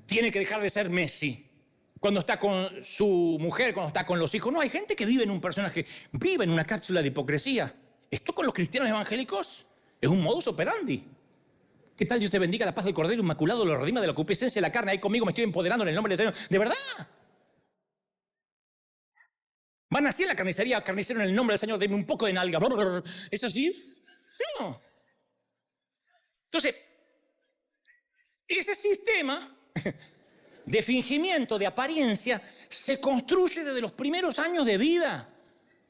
tiene que dejar de ser Messi. Cuando está con su mujer, cuando está con los hijos. No, hay gente que vive en un personaje, vive en una cápsula de hipocresía. Esto con los cristianos evangélicos es un modus operandi. ¿Qué tal Dios te bendiga, la paz del Cordero Inmaculado, lo redima de la concupiscencia de la carne? Ahí conmigo me estoy empoderando en el nombre del Señor. ¿De verdad? Van así en la carnicería, carnicero, en el nombre del Señor, deme un poco de nalga. ¿Es así? No. Entonces, ese sistema de fingimiento, de apariencia, se construye desde los primeros años de vida.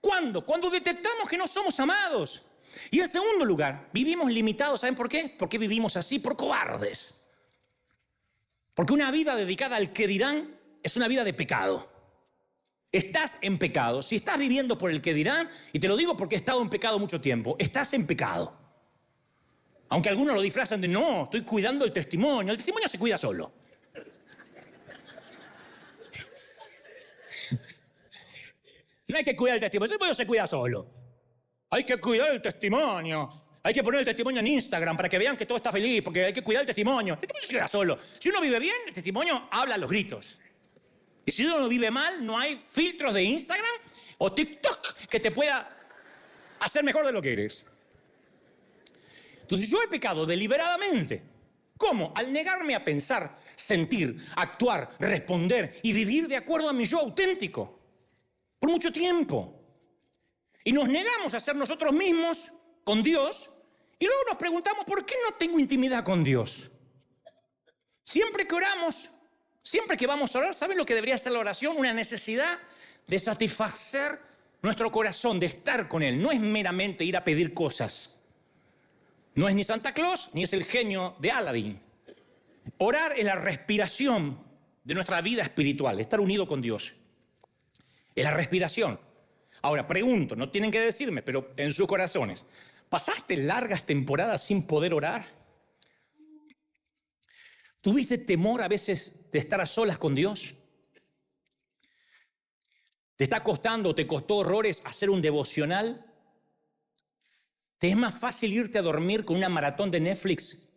¿Cuándo? Cuando detectamos que no somos amados. Y en segundo lugar, vivimos limitados. ¿Saben por qué? ¿Por qué vivimos así? Por cobardes. Porque una vida dedicada al que dirán es una vida de pecado. Estás en pecado. Si estás viviendo por el que dirán, y te lo digo porque he estado en pecado mucho tiempo, estás en pecado. Aunque algunos lo disfrazan de: no, estoy cuidando el testimonio se cuida solo. No hay que cuidar el testimonio se cuida solo. Hay que cuidar el testimonio. Hay que poner el testimonio en Instagram para que vean que todo está feliz, porque hay que cuidar el testimonio. El testimonio se queda solo. Si uno vive bien, el testimonio habla a los gritos. Y si uno vive mal, no hay filtros de Instagram o TikTok que te pueda hacer mejor de lo que eres. Entonces yo he pecado deliberadamente. ¿Cómo? Al negarme a pensar, sentir, actuar, responder y vivir de acuerdo a mi yo auténtico. Por mucho tiempo. Y nos negamos a ser nosotros mismos con Dios y luego nos preguntamos: ¿por qué no tengo intimidad con Dios? Siempre que oramos, siempre que vamos a orar, ¿saben lo que debería ser la oración? Una necesidad de satisfacer nuestro corazón, de estar con Él. No es meramente ir a pedir cosas. No es ni Santa Claus, ni es el genio de Aladdin. Orar es la respiración de nuestra vida espiritual, estar unido con Dios. Es la respiración. Ahora, pregunto, no tienen que decirme, pero en sus corazones, ¿pasaste largas temporadas sin poder orar? ¿Tuviste temor a veces de estar a solas con Dios? ¿Te está costando o te costó horrores hacer un devocional? ¿Te es más fácil irte a dormir con una maratón de Netflix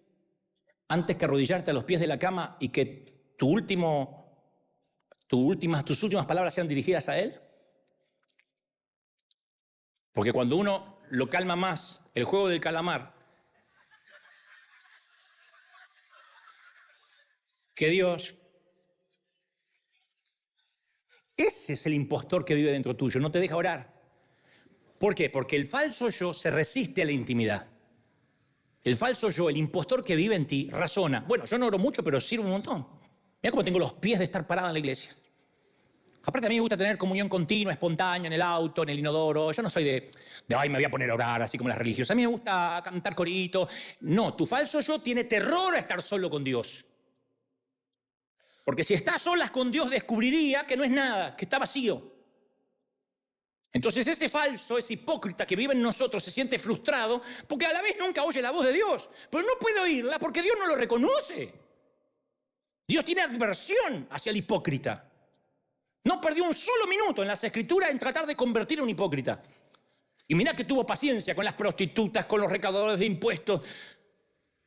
antes que arrodillarte a los pies de la cama y que tus últimas palabras sean dirigidas a Él? Porque cuando uno lo calma más, el juego del calamar, que Dios, ese es el impostor que vive dentro tuyo, no te deja orar. ¿Por qué? Porque el falso yo se resiste a la intimidad. El falso yo, el impostor que vive en ti, razona. Bueno, yo no oro mucho, pero sirvo un montón. Mira cómo tengo los pies de estar parado en la iglesia. Aparte, a mí me gusta tener comunión continua, espontánea, en el auto, en el inodoro. Yo no soy de ay, me voy a poner a orar, así como las religiosas. A mí me gusta cantar corito. No, tu falso yo tiene terror a estar solo con Dios. Porque si está a solas con Dios, descubriría que no es nada, que está vacío. Entonces ese falso, ese hipócrita que vive en nosotros se siente frustrado porque a la vez nunca oye la voz de Dios. Pero no puede oírla porque Dios no lo reconoce. Dios tiene adversión hacia el hipócrita. No perdió un solo minuto en las Escrituras en tratar de convertir a un hipócrita. Y mirá que tuvo paciencia con las prostitutas, con los recaudadores de impuestos,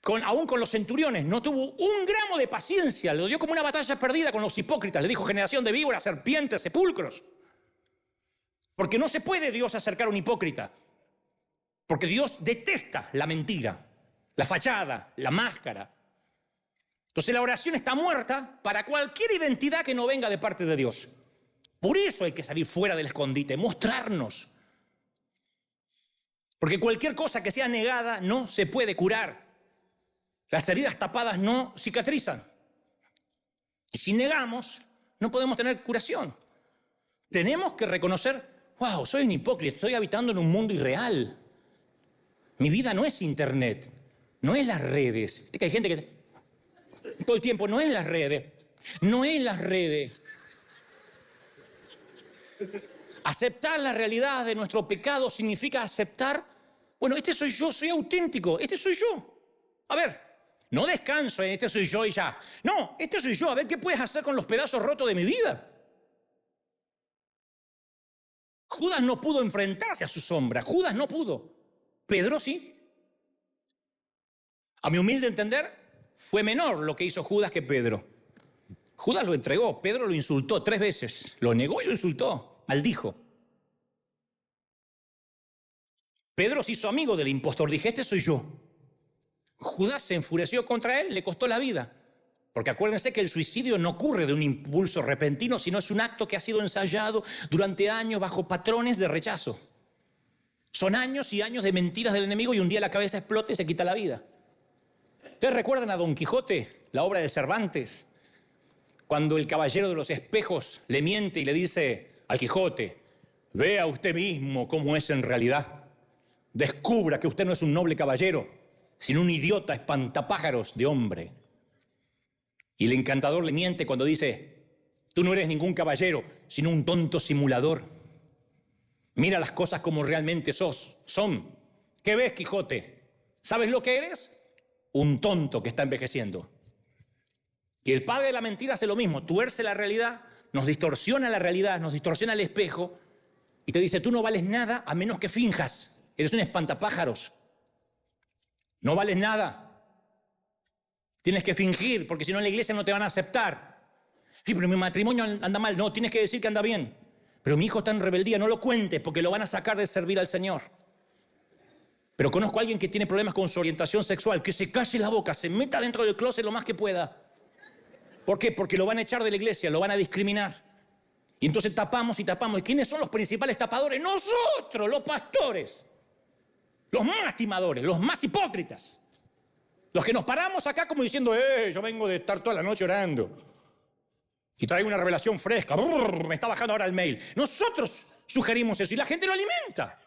aún con los centuriones. No tuvo un gramo de paciencia. Lo dio como una batalla perdida con los hipócritas. Le dijo generación de víboras, serpientes, sepulcros. Porque no se puede Dios acercar a un hipócrita. Porque Dios detesta la mentira, la fachada, la máscara. Entonces la oración está muerta para cualquier identidad que no venga de parte de Dios. Por eso hay que salir fuera del escondite, mostrarnos. Porque cualquier cosa que sea negada no se puede curar. Las heridas tapadas no cicatrizan. Y si negamos, no podemos tener curación. Tenemos que reconocer, wow, soy un hipócrita, estoy habitando en un mundo irreal. Mi vida no es internet, no es las redes. Viste que hay gente que todo el tiempo, no es las redes, no es las redes. Aceptar la realidad de nuestro pecado significa aceptar, bueno, este soy yo, soy auténtico, este soy yo. A ver, no descanso en este soy yo y ya. No, este soy yo, a ver qué puedes hacer con los pedazos rotos de mi vida. Judas no pudo enfrentarse a su sombra, Judas no pudo. Pedro sí. A mi humilde entender, fue menor lo que hizo Judas que Pedro. Judas lo entregó, Pedro lo insultó 3 veces, lo negó y lo insultó, maldijo. Pedro se hizo amigo del impostor, dije, este soy yo. Judas se enfureció contra él, le costó la vida. Porque acuérdense que el suicidio no ocurre de un impulso repentino, sino es un acto que ha sido ensayado durante años bajo patrones de rechazo. Son años y años de mentiras del enemigo y un día la cabeza explota y se quita la vida. ¿Ustedes recuerdan a Don Quijote, la obra de Cervantes? Cuando el caballero de los espejos le miente y le dice al Quijote, vea usted mismo cómo es en realidad. Descubra que usted no es un noble caballero, sino un idiota espantapájaros de hombre. Y el encantador le miente cuando dice, tú no eres ningún caballero, sino un tonto simulador. Mira las cosas como realmente son. ¿Qué ves, Quijote? ¿Sabes lo que eres? Un tonto que está envejeciendo. Y el padre de la mentira hace lo mismo, tuerce la realidad, nos distorsiona la realidad, nos distorsiona el espejo y te dice, tú no vales nada a menos que finjas. Eres un espantapájaros. No vales nada. Tienes que fingir, porque si no en la iglesia no te van a aceptar. Sí, pero mi matrimonio anda mal. No, tienes que decir que anda bien. Pero mi hijo está en rebeldía, no lo cuentes, porque lo van a sacar de servir al Señor. Pero conozco a alguien que tiene problemas con su orientación sexual, que se calle la boca, se meta dentro del closet lo más que pueda. ¿Por qué? Porque lo van a echar de la iglesia, lo van a discriminar. Y entonces tapamos y tapamos. ¿Y quiénes son los principales tapadores? Nosotros, los pastores. Los más timadores, los más hipócritas. Los que nos paramos acá como diciendo, yo vengo de estar toda la noche orando. Y traigo una revelación fresca. Me está bajando ahora el mail. Nosotros sugerimos eso y la gente lo alimenta.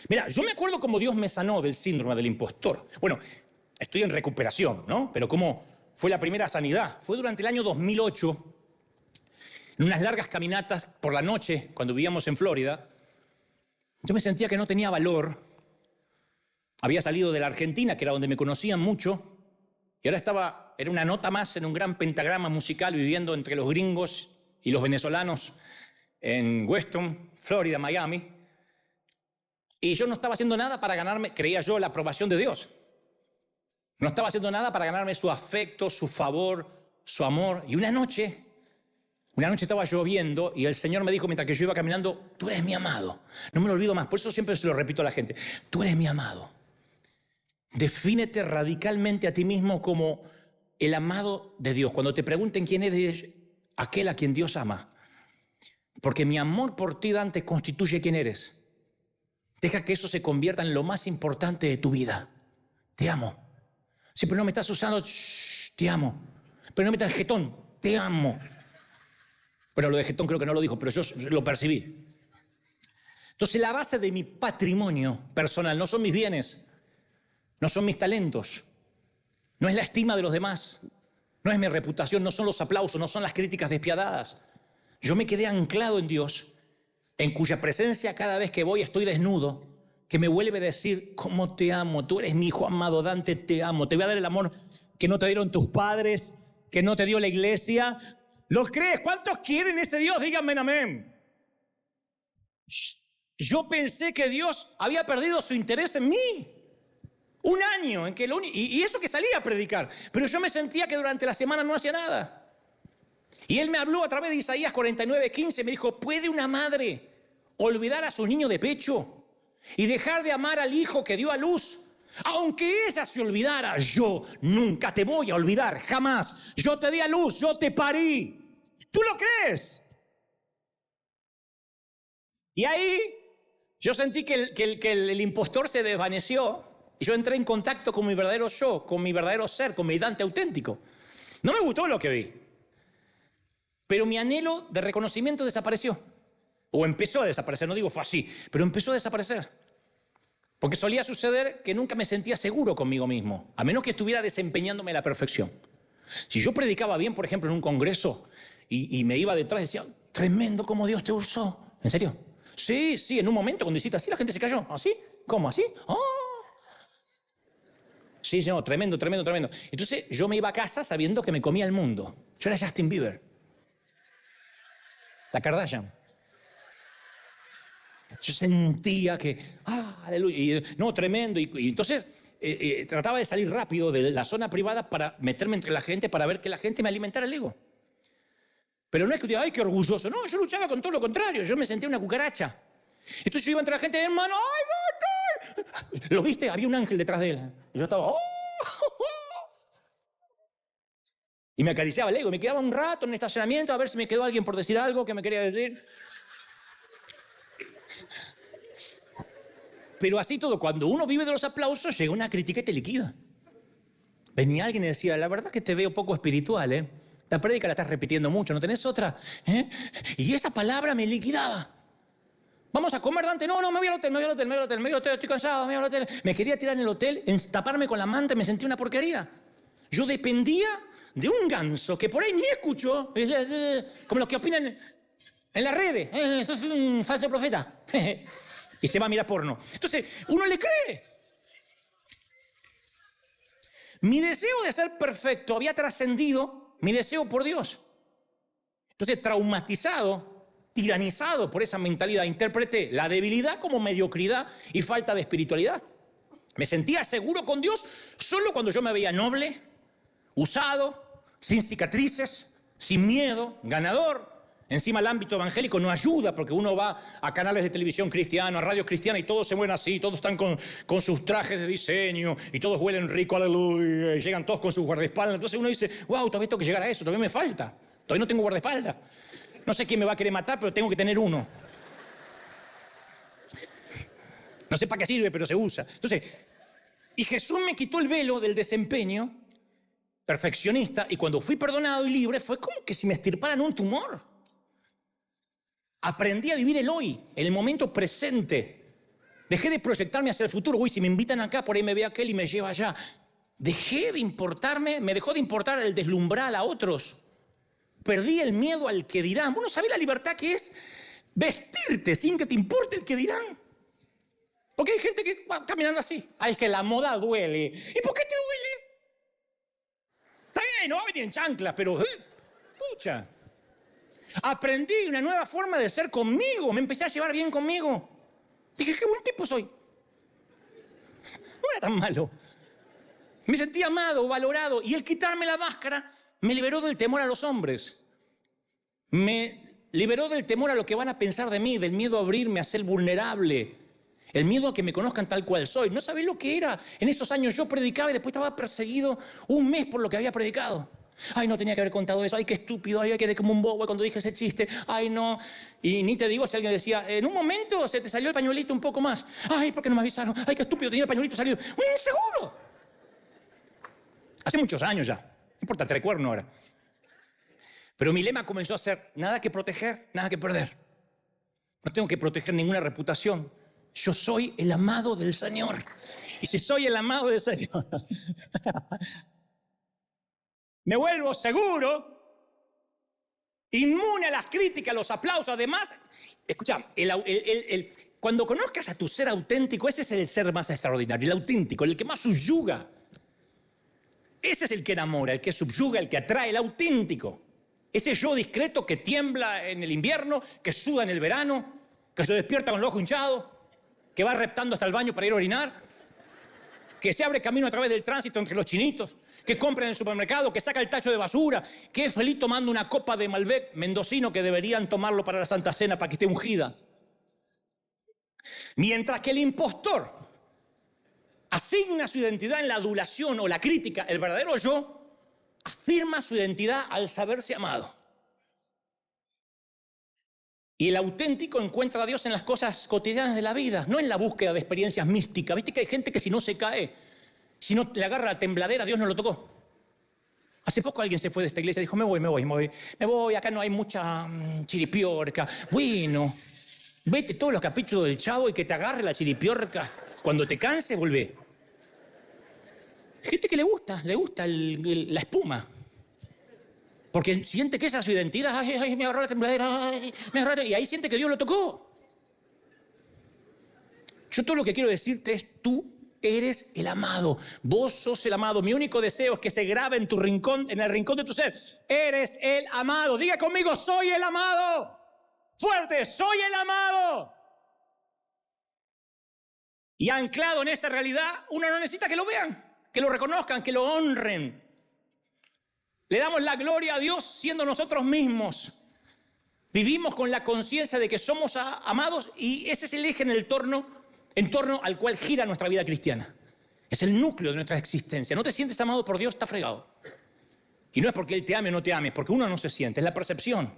Mira, yo me acuerdo cómo Dios me sanó del síndrome del impostor. Bueno, estoy en recuperación, ¿no? Pero cómo fue la primera sanidad. Fue durante el año 2008, en unas largas caminatas por la noche, cuando vivíamos en Florida. Yo me sentía que no tenía valor. Había salido de la Argentina, que era donde me conocían mucho, y ahora era una nota más en un gran pentagrama musical viviendo entre los gringos y los venezolanos en Weston, Florida, Miami. Y yo no estaba haciendo nada para ganarme, creía yo, la aprobación de Dios. No estaba haciendo nada para ganarme su afecto, su favor, su amor. Y una noche estaba lloviendo y el Señor me dijo mientras que yo iba caminando, tú eres mi amado. No me lo olvido más, por eso siempre se lo repito a la gente. Tú eres mi amado. Defínete radicalmente a ti mismo como el amado de Dios. Cuando te pregunten quién eres, aquel a quien Dios ama. Porque mi amor por ti, Dante, constituye quién eres. Deja que eso se convierta en lo más importante de tu vida. Te amo. Sí, pero no me estás usando, te amo. Pero no me estás jetón, te amo. Bueno, lo de jetón creo que no lo dijo, pero yo lo percibí. Entonces la base de mi patrimonio personal no son mis bienes, no son mis talentos, no es la estima de los demás, no es mi reputación, no son los aplausos, no son las críticas despiadadas. Yo me quedé anclado en Dios, en cuya presencia cada vez que voy estoy desnudo, que me vuelve a decir, cómo te amo, tú eres mi hijo amado, Dante, te amo, te voy a dar el amor que no te dieron tus padres, que no te dio la iglesia. ¿Lo crees? ¿Cuántos quieren ese Dios? Díganme amén. Yo pensé que Dios había perdido su interés en mí. Un año en que y eso que salía a predicar, pero yo me sentía que durante la semana no hacía nada. Y Él me habló a través de Isaías 49:15, me dijo, ¿puede una madre olvidar a su niño de pecho y dejar de amar al hijo que dio a luz? Aunque ella se olvidara, yo nunca te voy a olvidar, jamás. Yo te di a luz, yo te parí. ¿Tú lo crees? Y ahí yo sentí que el impostor se desvaneció. Y yo entré en contacto con mi verdadero yo, con mi verdadero ser, con mi Dante auténtico. No me gustó lo que vi. Pero mi anhelo de reconocimiento desapareció. O empezó a desaparecer, no digo fue así, pero empezó a desaparecer. Porque solía suceder que nunca me sentía seguro conmigo mismo, a menos que estuviera desempeñándome a la perfección. Si yo predicaba bien, por ejemplo, en un congreso, y me iba detrás y decía, tremendo cómo Dios te usó. ¿En serio? Sí, en un momento cuando hiciste así, la gente se cayó. ¿Así? ¿Cómo? ¿Así? ¡Oh! Sí, no, tremendo. Entonces yo me iba a casa sabiendo que me comía el mundo. Yo era Justin Bieber. La Kardashian. Yo sentía que, aleluya, y, no, tremendo. Y entonces trataba de salir rápido de la zona privada para meterme entre la gente, para ver que la gente me alimentara el ego. Pero no es que diga, ay, qué orgulloso. No, yo luchaba con todo lo contrario. Yo me sentía una cucaracha. Entonces yo iba entre la gente, hermano, ¡ay, no! ¿Lo viste? Había un ángel detrás de él. Y yo estaba, ¡oh! Y me acariciaba el ego. Me quedaba un rato en el estacionamiento a ver si me quedó alguien por decir algo que me quería decir. Pero así todo, cuando uno vive de los aplausos, llega una crítica y te liquida. Venía alguien y decía, la verdad que te veo poco espiritual, ¿eh? La prédica la estás repitiendo mucho, ¿no tenés otra? ¿Eh? Y esa palabra me liquidaba. Vamos a comer, Dante. No, me voy al hotel, estoy cansado, me voy al hotel. Me quería tirar en el hotel, taparme con la manta, me sentí una porquería. Yo dependía de un ganso que por ahí ni escucho, como los que opinan en las redes. Sos un falso profeta. Y se va a mirar porno. Entonces, uno le cree. Mi deseo de ser perfecto había trascendido mi deseo por Dios. Entonces, traumatizado, tiranizado por esa mentalidad, interpreté la debilidad como mediocridad y falta de espiritualidad. Me sentía seguro con Dios solo cuando yo me veía noble, usado, sin cicatrices, sin miedo, ganador. Encima el ámbito evangélico no ayuda porque uno va a canales de televisión cristianos, a radios cristianas y todos se mueven así, todos están con sus trajes de diseño y todos huelen rico, aleluya, y llegan todos con sus guardaespaldas. Entonces uno dice, wow, todavía tengo que llegar a eso, todavía me falta, todavía no tengo guardaespaldas. No sé quién me va a querer matar, pero tengo que tener uno. No sé para qué sirve, pero se usa. Entonces, y Jesús me quitó el velo del desempeño perfeccionista y cuando fui perdonado y libre fue como que si me extirparan un tumor. Aprendí a vivir el hoy, el momento presente. Dejé de proyectarme hacia el futuro. Uy, si me invitan acá, por ahí me ve aquel y me lleva allá. Dejé de importarme, me dejó de importar el deslumbrar a otros. Perdí el miedo al que dirán. Vos no sabés la libertad que es vestirte sin que te importe el que dirán. Porque hay gente que va caminando así. Ay, es que la moda duele. ¿Y por qué te duele? Está bien, no va a venir en chanclas, pero... pucha. Aprendí una nueva forma de ser conmigo. Me empecé a llevar bien conmigo. Dije, qué buen tipo soy. No era tan malo. Me sentí amado, valorado. Y el quitarme la máscara me liberó del temor a los hombres. Me liberó del temor a lo que van a pensar de mí, del miedo a abrirme, a ser vulnerable. El miedo a que me conozcan tal cual soy. No sabés lo que era. En esos años yo predicaba y después estaba perseguido un mes por lo que había predicado. Ay, no tenía que haber contado eso. Ay, qué estúpido. Ay, quedé como un bobo cuando dije ese chiste. Ay, no. Y ni te digo si alguien decía, en un momento se te salió el pañuelito un poco más. Ay, ¿por qué no me avisaron? Ay, qué estúpido, tenía el pañuelito salido. ¡Un inseguro! Hace muchos años ya. No importa, te recuerdo ahora. Pero mi lema comenzó a ser, nada que proteger, nada que perder. No tengo que proteger ninguna reputación. Yo soy el amado del Señor. Y si soy el amado del Señor, me vuelvo seguro, inmune a las críticas, a los aplausos. Además, escucha, cuando conozcas a tu ser auténtico, ese es el ser más extraordinario, el auténtico, el que más subyuga. Ese es el que enamora, el que subyuga, el que atrae, el auténtico. Ese yo discreto que tiembla en el invierno, que suda en el verano, que se despierta con el ojo hinchado, que va reptando hasta el baño para ir a orinar, que se abre camino a través del tránsito entre los chinitos, que compra en el supermercado, que saca el tacho de basura, que es feliz tomando una copa de Malbec mendocino que deberían tomarlo para la Santa Cena para que esté ungida. Mientras que el impostor asigna su identidad en la adulación o la crítica, el verdadero yo afirma su identidad al saberse amado. Y el auténtico encuentra a Dios en las cosas cotidianas de la vida, no en la búsqueda de experiencias místicas. ¿Viste que hay gente que si no se cae, si no le agarra la tembladera, Dios no lo tocó? Hace poco alguien se fue de esta iglesia y dijo, me voy, acá no hay mucha chiripiorca. Bueno, vete todos los capítulos del Chavo y que te agarre la chiripiorca. Cuando te canses, volvé. Gente que le gusta la espuma. Porque siente que esa es su identidad. Ay, me agarró la tembladera, ay, me agarró, y ahí siente que Dios lo tocó. Yo todo lo que quiero decirte es, tú eres el amado. Vos sos el amado. Mi único deseo es que se grabe en tu rincón, en el rincón de tu ser. Eres el amado. Diga conmigo, soy el amado. Fuerte, soy el amado. Y anclado en esa realidad, uno no necesita que lo vean, que lo reconozcan, que lo honren. Le damos la gloria a Dios siendo nosotros mismos. Vivimos con la conciencia de que somos amados y ese es el eje en torno al cual gira nuestra vida cristiana. Es el núcleo de nuestra existencia. No te sientes amado por Dios, está fregado. Y no es porque Él te ame o no te ame, es porque uno no se siente, es la percepción.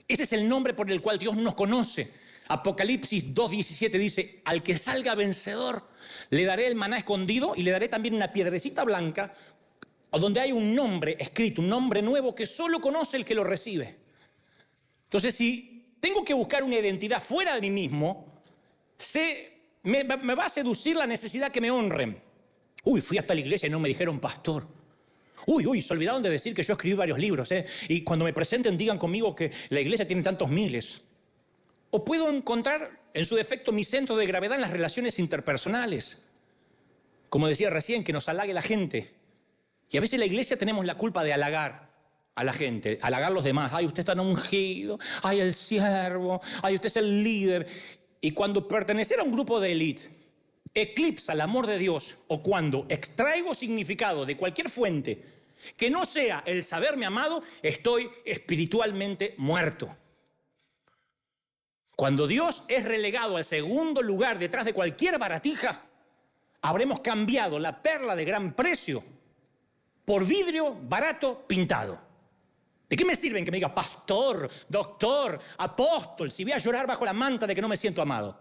Ese es el nombre por el cual Dios nos conoce. Apocalipsis 2:17 dice, al que salga vencedor, le daré el maná escondido y le daré también una piedrecita blanca donde hay un nombre escrito, un nombre nuevo que solo conoce el que lo recibe. Entonces, si tengo que buscar una identidad fuera de mí mismo, me va a seducir la necesidad que me honren. Uy, fui hasta la iglesia y no me dijeron pastor. Uy, se olvidaron de decir que yo escribí varios libros, y cuando me presenten digan conmigo que la iglesia tiene tantos miles. O puedo encontrar, en su defecto, mi centro de gravedad en las relaciones interpersonales. Como decía recién, que nos halague la gente. Y a veces en la iglesia tenemos la culpa de halagar a la gente, halagar a los demás. Ay, usted está tan ungido. Ay, el siervo. Ay, usted es el líder. Y cuando pertenecer a un grupo de élite eclipsa el amor de Dios, o cuando extraigo significado de cualquier fuente que no sea el saberme amado, estoy espiritualmente muerto. Cuando Dios es relegado al segundo lugar detrás de cualquier baratija, habremos cambiado la perla de gran precio por vidrio barato pintado. ¿De qué me sirven que me diga pastor, doctor, apóstol, si voy a llorar bajo la manta de que no me siento amado?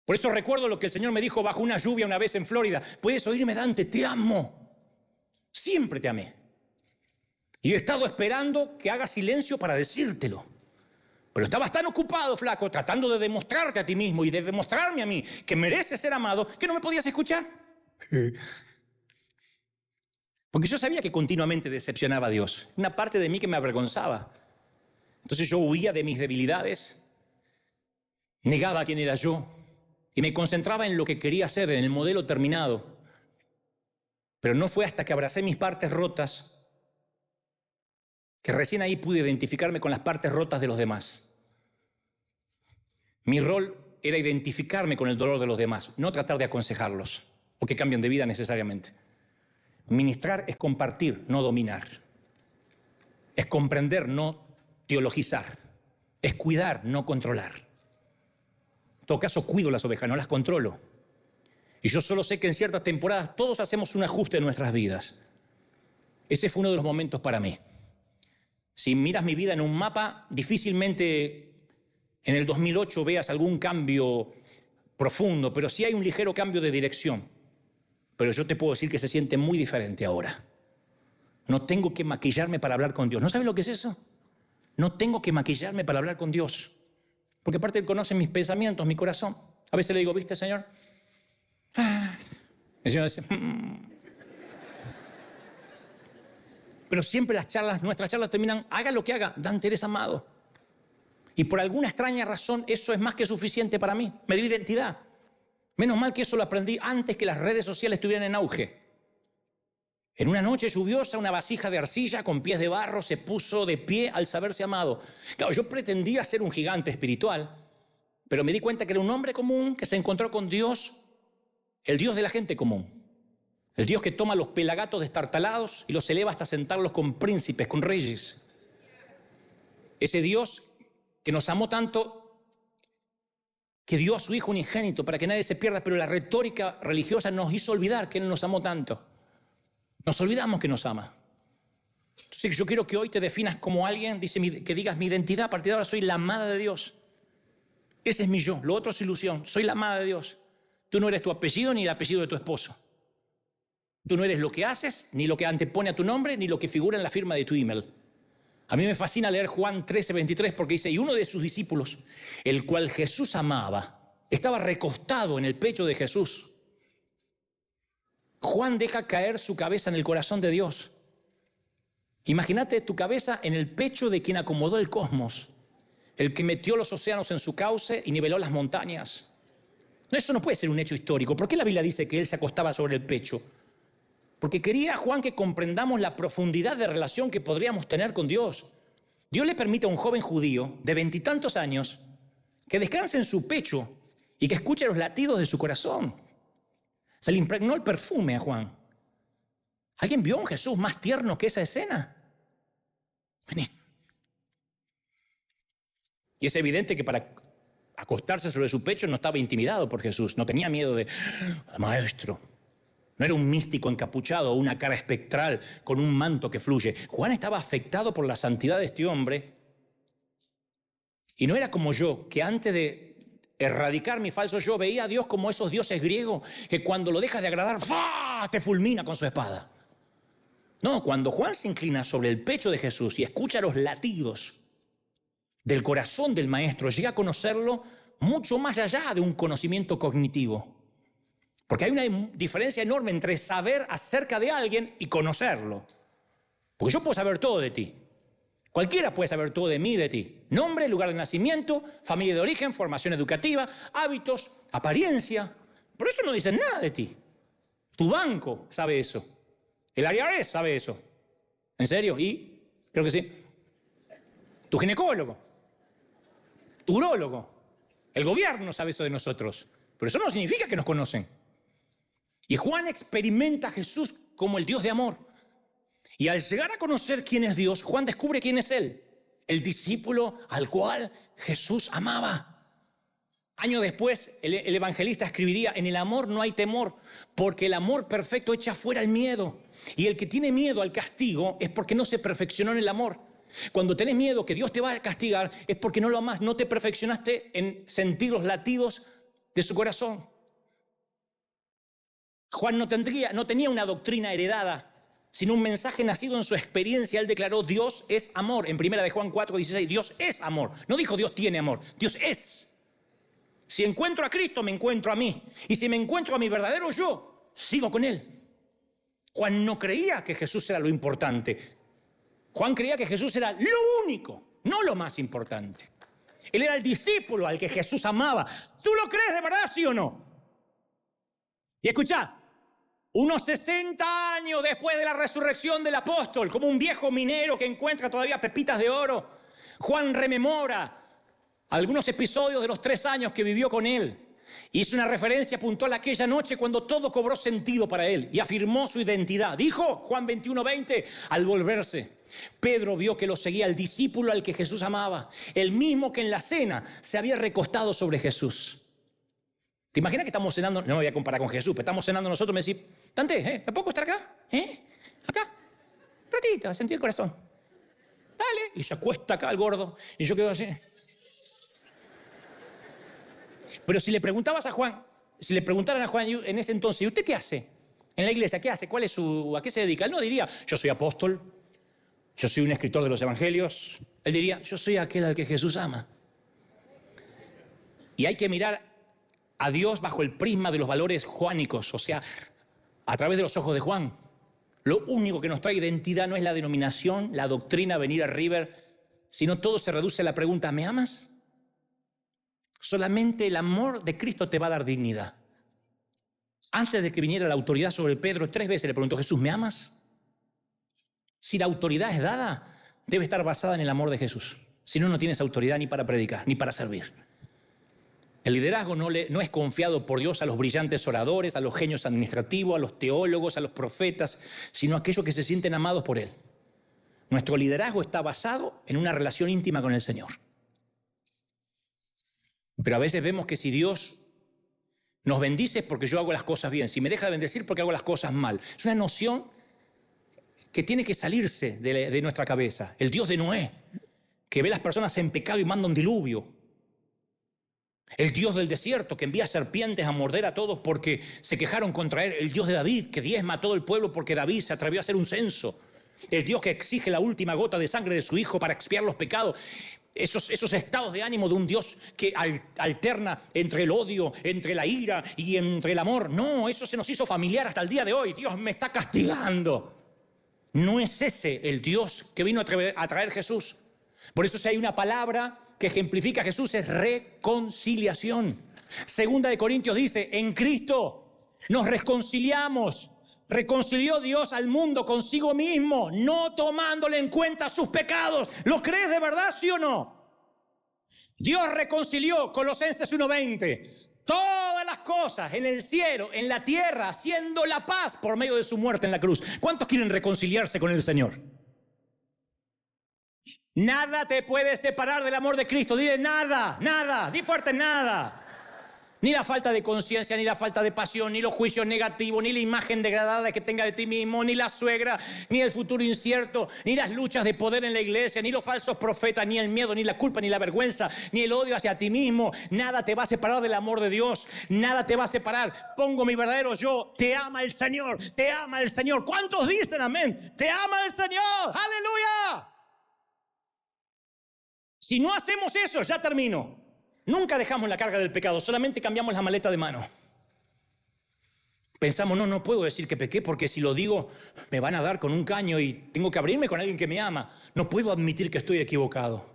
Por eso recuerdo lo que el Señor me dijo bajo una lluvia una vez en Florida. Puedes oírme, Dante, te amo. Siempre te amé. Y he estado esperando que hagas silencio para decírtelo. Pero estabas tan ocupado, flaco, tratando de demostrarte a ti mismo y de demostrarme a mí que mereces ser amado, que no me podías escuchar. Porque yo sabía que continuamente decepcionaba a Dios. Una parte de mí que me avergonzaba. Entonces yo huía de mis debilidades. negaba quién era yo y me concentraba en lo que quería hacer, en el modelo terminado. Pero no fue hasta que abracé mis partes rotas que recién ahí pude identificarme con las partes rotas de los demás. Mi rol era identificarme con el dolor de los demás, no tratar de aconsejarlos o que cambien de vida necesariamente. Ministrar es compartir, no dominar. Es comprender, no teologizar. Es cuidar, no controlar. En todo caso, cuido las ovejas, no las controlo. Y yo solo sé que en ciertas temporadas todos hacemos un ajuste en nuestras vidas. Ese fue uno de los momentos para mí. Si miras mi vida en un mapa, difícilmente en el 2008 veas algún cambio profundo, pero sí hay un ligero cambio de dirección. Pero yo te puedo decir que se siente muy diferente ahora. No tengo que maquillarme para hablar con Dios. ¿No sabes lo que es eso? No tengo que maquillarme para hablar con Dios. Porque aparte Él conoce mis pensamientos, mi corazón. A veces le digo, ¿viste, Señor? El Señor dice, Pero siempre nuestras charlas terminan, haga lo que haga, Dante, eres amado. Y por alguna extraña razón eso es más que suficiente para mí. Me dio identidad. Menos mal que eso lo aprendí antes que las redes sociales estuvieran en auge. En una noche lluviosa, una vasija de arcilla con pies de barro se puso de pie al saberse amado. Claro, yo pretendía ser un gigante espiritual, pero me di cuenta que era un hombre común que se encontró con Dios, el Dios de la gente común. El Dios que toma los pelagatos destartalados y los eleva hasta sentarlos con príncipes, con reyes. Ese Dios que nos amó tanto que dio a su Hijo unigénito para que nadie se pierda, pero la retórica religiosa nos hizo olvidar que Él nos amó tanto. Nos olvidamos que nos ama. Entonces yo quiero que hoy te definas como alguien, que digas mi identidad, a partir de ahora soy la amada de Dios. Ese es mi yo, lo otro es ilusión, soy la amada de Dios. Tú no eres tu apellido ni el apellido de tu esposo. Tú no eres lo que haces, ni lo que antepone a tu nombre, ni lo que figura en la firma de tu email. A mí me fascina leer Juan 13:23 porque dice, y uno de sus discípulos, el cual Jesús amaba, estaba recostado en el pecho de Jesús. Juan deja caer su cabeza en el corazón de Dios. Imagínate tu cabeza en el pecho de quien acomodó el cosmos, el que metió los océanos en su cauce y niveló las montañas. No, eso no puede ser un hecho histórico. ¿Por qué la Biblia dice que él se acostaba sobre el pecho? Porque quería Juan que comprendamos la profundidad de relación que podríamos tener con Dios. Dios le permite a un joven judío de 20 y tantos años que descanse en su pecho y que escuche los latidos de su corazón. Se le impregnó el perfume a Juan. ¿Alguien vio a un Jesús más tierno que esa escena? Vení. Y es evidente que para acostarse sobre su pecho no estaba intimidado por Jesús, no tenía miedo de maestro. No era un místico encapuchado o una cara espectral con un manto que fluye. Juan estaba afectado por la santidad de este hombre. Y no era como yo, que antes de erradicar mi falso yo, veía a Dios como esos dioses griegos que cuando lo dejas de agradar, ¡fah!, te fulmina con su espada. No, cuando Juan se inclina sobre el pecho de Jesús y escucha los latidos del corazón del Maestro, llega a conocerlo mucho más allá de un conocimiento cognitivo. Porque hay una diferencia enorme entre saber acerca de alguien y conocerlo. Porque yo puedo saber todo de ti. Cualquiera puede saber todo de mí y de ti. Nombre, lugar de nacimiento, familia de origen, formación educativa, hábitos, apariencia. Pero eso no dice nada de ti. Tu banco sabe eso. El IRS sabe eso. ¿En serio? Y creo que sí. Tu ginecólogo. Tu urólogo. El gobierno sabe eso de nosotros. Pero eso no significa que nos conocen. Y Juan experimenta a Jesús como el Dios de amor. Y al llegar a conocer quién es Dios, Juan descubre quién es Él, el discípulo al cual Jesús amaba. Años después, el evangelista escribiría, en el amor no hay temor, porque el amor perfecto echa fuera el miedo. Y el que tiene miedo al castigo es porque no se perfeccionó en el amor. Cuando tenés miedo que Dios te va a castigar, es porque no lo amás, no te perfeccionaste en sentir los latidos de su corazón. Juan no tenía una doctrina heredada, sino un mensaje nacido en su experiencia. Él declaró, Dios es amor. En 1 de Juan 4:16, Dios es amor. No dijo Dios tiene amor, Dios es. Si encuentro a Cristo, me encuentro a mí. Y si me encuentro a mi verdadero yo, sigo con Él. Juan no creía que Jesús era lo importante. Juan creía que Jesús era lo único, no lo más importante. Él era el discípulo al que Jesús amaba. ¿Tú lo crees de verdad, sí o no? Y escuchá, unos 60 años después de la resurrección del apóstol, como un viejo minero que encuentra todavía pepitas de oro, Juan rememora algunos episodios de los 3 años que vivió con él. Hizo una referencia puntual a aquella noche cuando todo cobró sentido para él y afirmó su identidad. Dijo, Juan 21:20, al volverse, Pedro vio que lo seguía el discípulo al que Jesús amaba, el mismo que en la cena se había recostado sobre Jesús. ¿Te imaginas que estamos cenando? No me voy a comparar con Jesús, pero estamos cenando nosotros. Me decís, Dante, ¿me puedo estar acá? Acá, un ratito, a sentir el corazón. Dale. Y se acuesta acá el gordo. Y yo quedo así. Pero si le preguntabas a Juan, si le preguntaran a Juan en ese entonces, ¿y usted qué hace? En la iglesia, ¿qué hace? ¿A qué se dedica? Él no diría, yo soy apóstol, yo soy un escritor de los evangelios. Él diría, yo soy aquel al que Jesús ama. Y hay que mirar a Dios bajo el prisma de los valores juánicos, o sea, a través de los ojos de Juan. Lo único que nos trae identidad no es la denominación, la doctrina, venir a River, sino todo se reduce a la pregunta, ¿me amas? Solamente el amor de Cristo te va a dar dignidad. Antes de que viniera la autoridad sobre Pedro, 3 veces le preguntó, Jesús, ¿me amas? Si la autoridad es dada, debe estar basada en el amor de Jesús. Si no, no tienes autoridad ni para predicar, ni para servir. El liderazgo no es confiado por Dios a los brillantes oradores, a los genios administrativos, a los teólogos, a los profetas, sino a aquellos que se sienten amados por Él. Nuestro liderazgo está basado en una relación íntima con el Señor. Pero a veces vemos que si Dios nos bendice es porque yo hago las cosas bien. Si me deja de bendecir porque hago las cosas mal. Es una noción que tiene que salirse de nuestra cabeza. El Dios de Noé, que ve las personas en pecado y manda un diluvio. El Dios del desierto, que envía serpientes a morder a todos porque se quejaron contra él. El Dios de David, que diezma a todo el pueblo porque David se atrevió a hacer un censo. El Dios que exige la última gota de sangre de su hijo para expiar los pecados. Esos estados de ánimo de un Dios que alterna entre el odio, entre la ira y entre el amor. No, eso se nos hizo familiar hasta el día de hoy. Dios me está castigando. No es ese el Dios que vino a traer Jesús. Por eso si hay una palabra que ejemplifica a Jesús es reconciliación. Segunda de Corintios dice, en Cristo nos reconciliamos. Reconcilió Dios al mundo consigo mismo, no tomándole en cuenta sus pecados. ¿Lo crees de verdad, sí o no? Dios reconcilió, Colosenses 1:20, todas las cosas en el cielo, en la tierra, haciendo la paz por medio de su muerte en la cruz. ¿Cuántos quieren reconciliarse con el Señor? Nada te puede separar del amor de Cristo. Dile nada, nada, di fuerte nada. Ni la falta de conciencia, ni la falta de pasión, ni los juicios negativos, ni la imagen degradada que tenga de ti mismo, ni la suegra, ni el futuro incierto, ni las luchas de poder en la iglesia, ni los falsos profetas, ni el miedo, ni la culpa, ni la vergüenza, ni el odio hacia ti mismo. Nada te va a separar del amor de Dios. Nada te va a separar. Pongo mi verdadero yo. Te ama el Señor. Te ama el Señor. ¿Cuántos dicen amén? Te ama el Señor. ¡Aleluya! Si no hacemos eso, ya termino. Nunca dejamos la carga del pecado, solamente cambiamos la maleta de mano. Pensamos, no puedo decir que pequé porque si lo digo me van a dar con un caño y tengo que abrirme con alguien que me ama. No puedo admitir que estoy equivocado.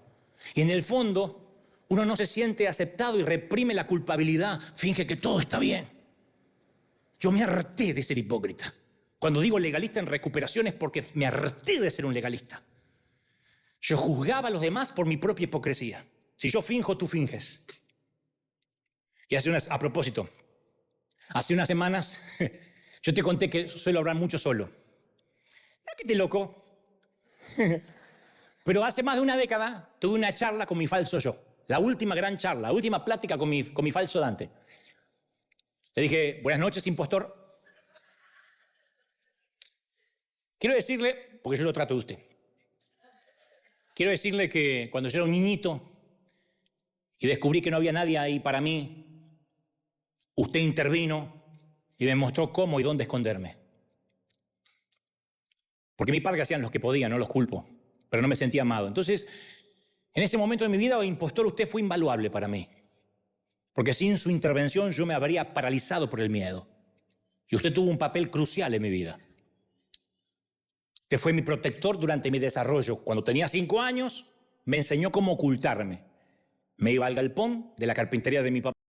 Y en el fondo, uno no se siente aceptado y reprime la culpabilidad, finge que todo está bien. Yo me harté de ser hipócrita. Cuando digo legalista en recuperación es porque me harté de ser un legalista. Yo juzgaba a los demás por mi propia hipocresía. Si yo finjo, tú finges. Y a propósito, hace unas semanas yo te conté que suelo hablar mucho solo. No que te loco. Pero hace más de una década tuve una charla con mi falso yo. La última gran charla, la última plática con mi falso Dante. Le dije, buenas noches, impostor. Quiero decirle, porque yo lo trato de usted. Quiero decirle que cuando yo era un niñito y descubrí que no había nadie ahí para mí, usted intervino y me mostró cómo y dónde esconderme. Porque mis padres hacían lo que podían, no los culpo, pero no me sentía amado. Entonces, en ese momento de mi vida, impostor, usted fue invaluable para mí. Porque sin su intervención yo me habría paralizado por el miedo. Y usted tuvo un papel crucial en mi vida. Usted fue mi protector durante mi desarrollo. Cuando tenía 5 años, me enseñó cómo ocultarme. Me iba al galpón de la carpintería de mi papá.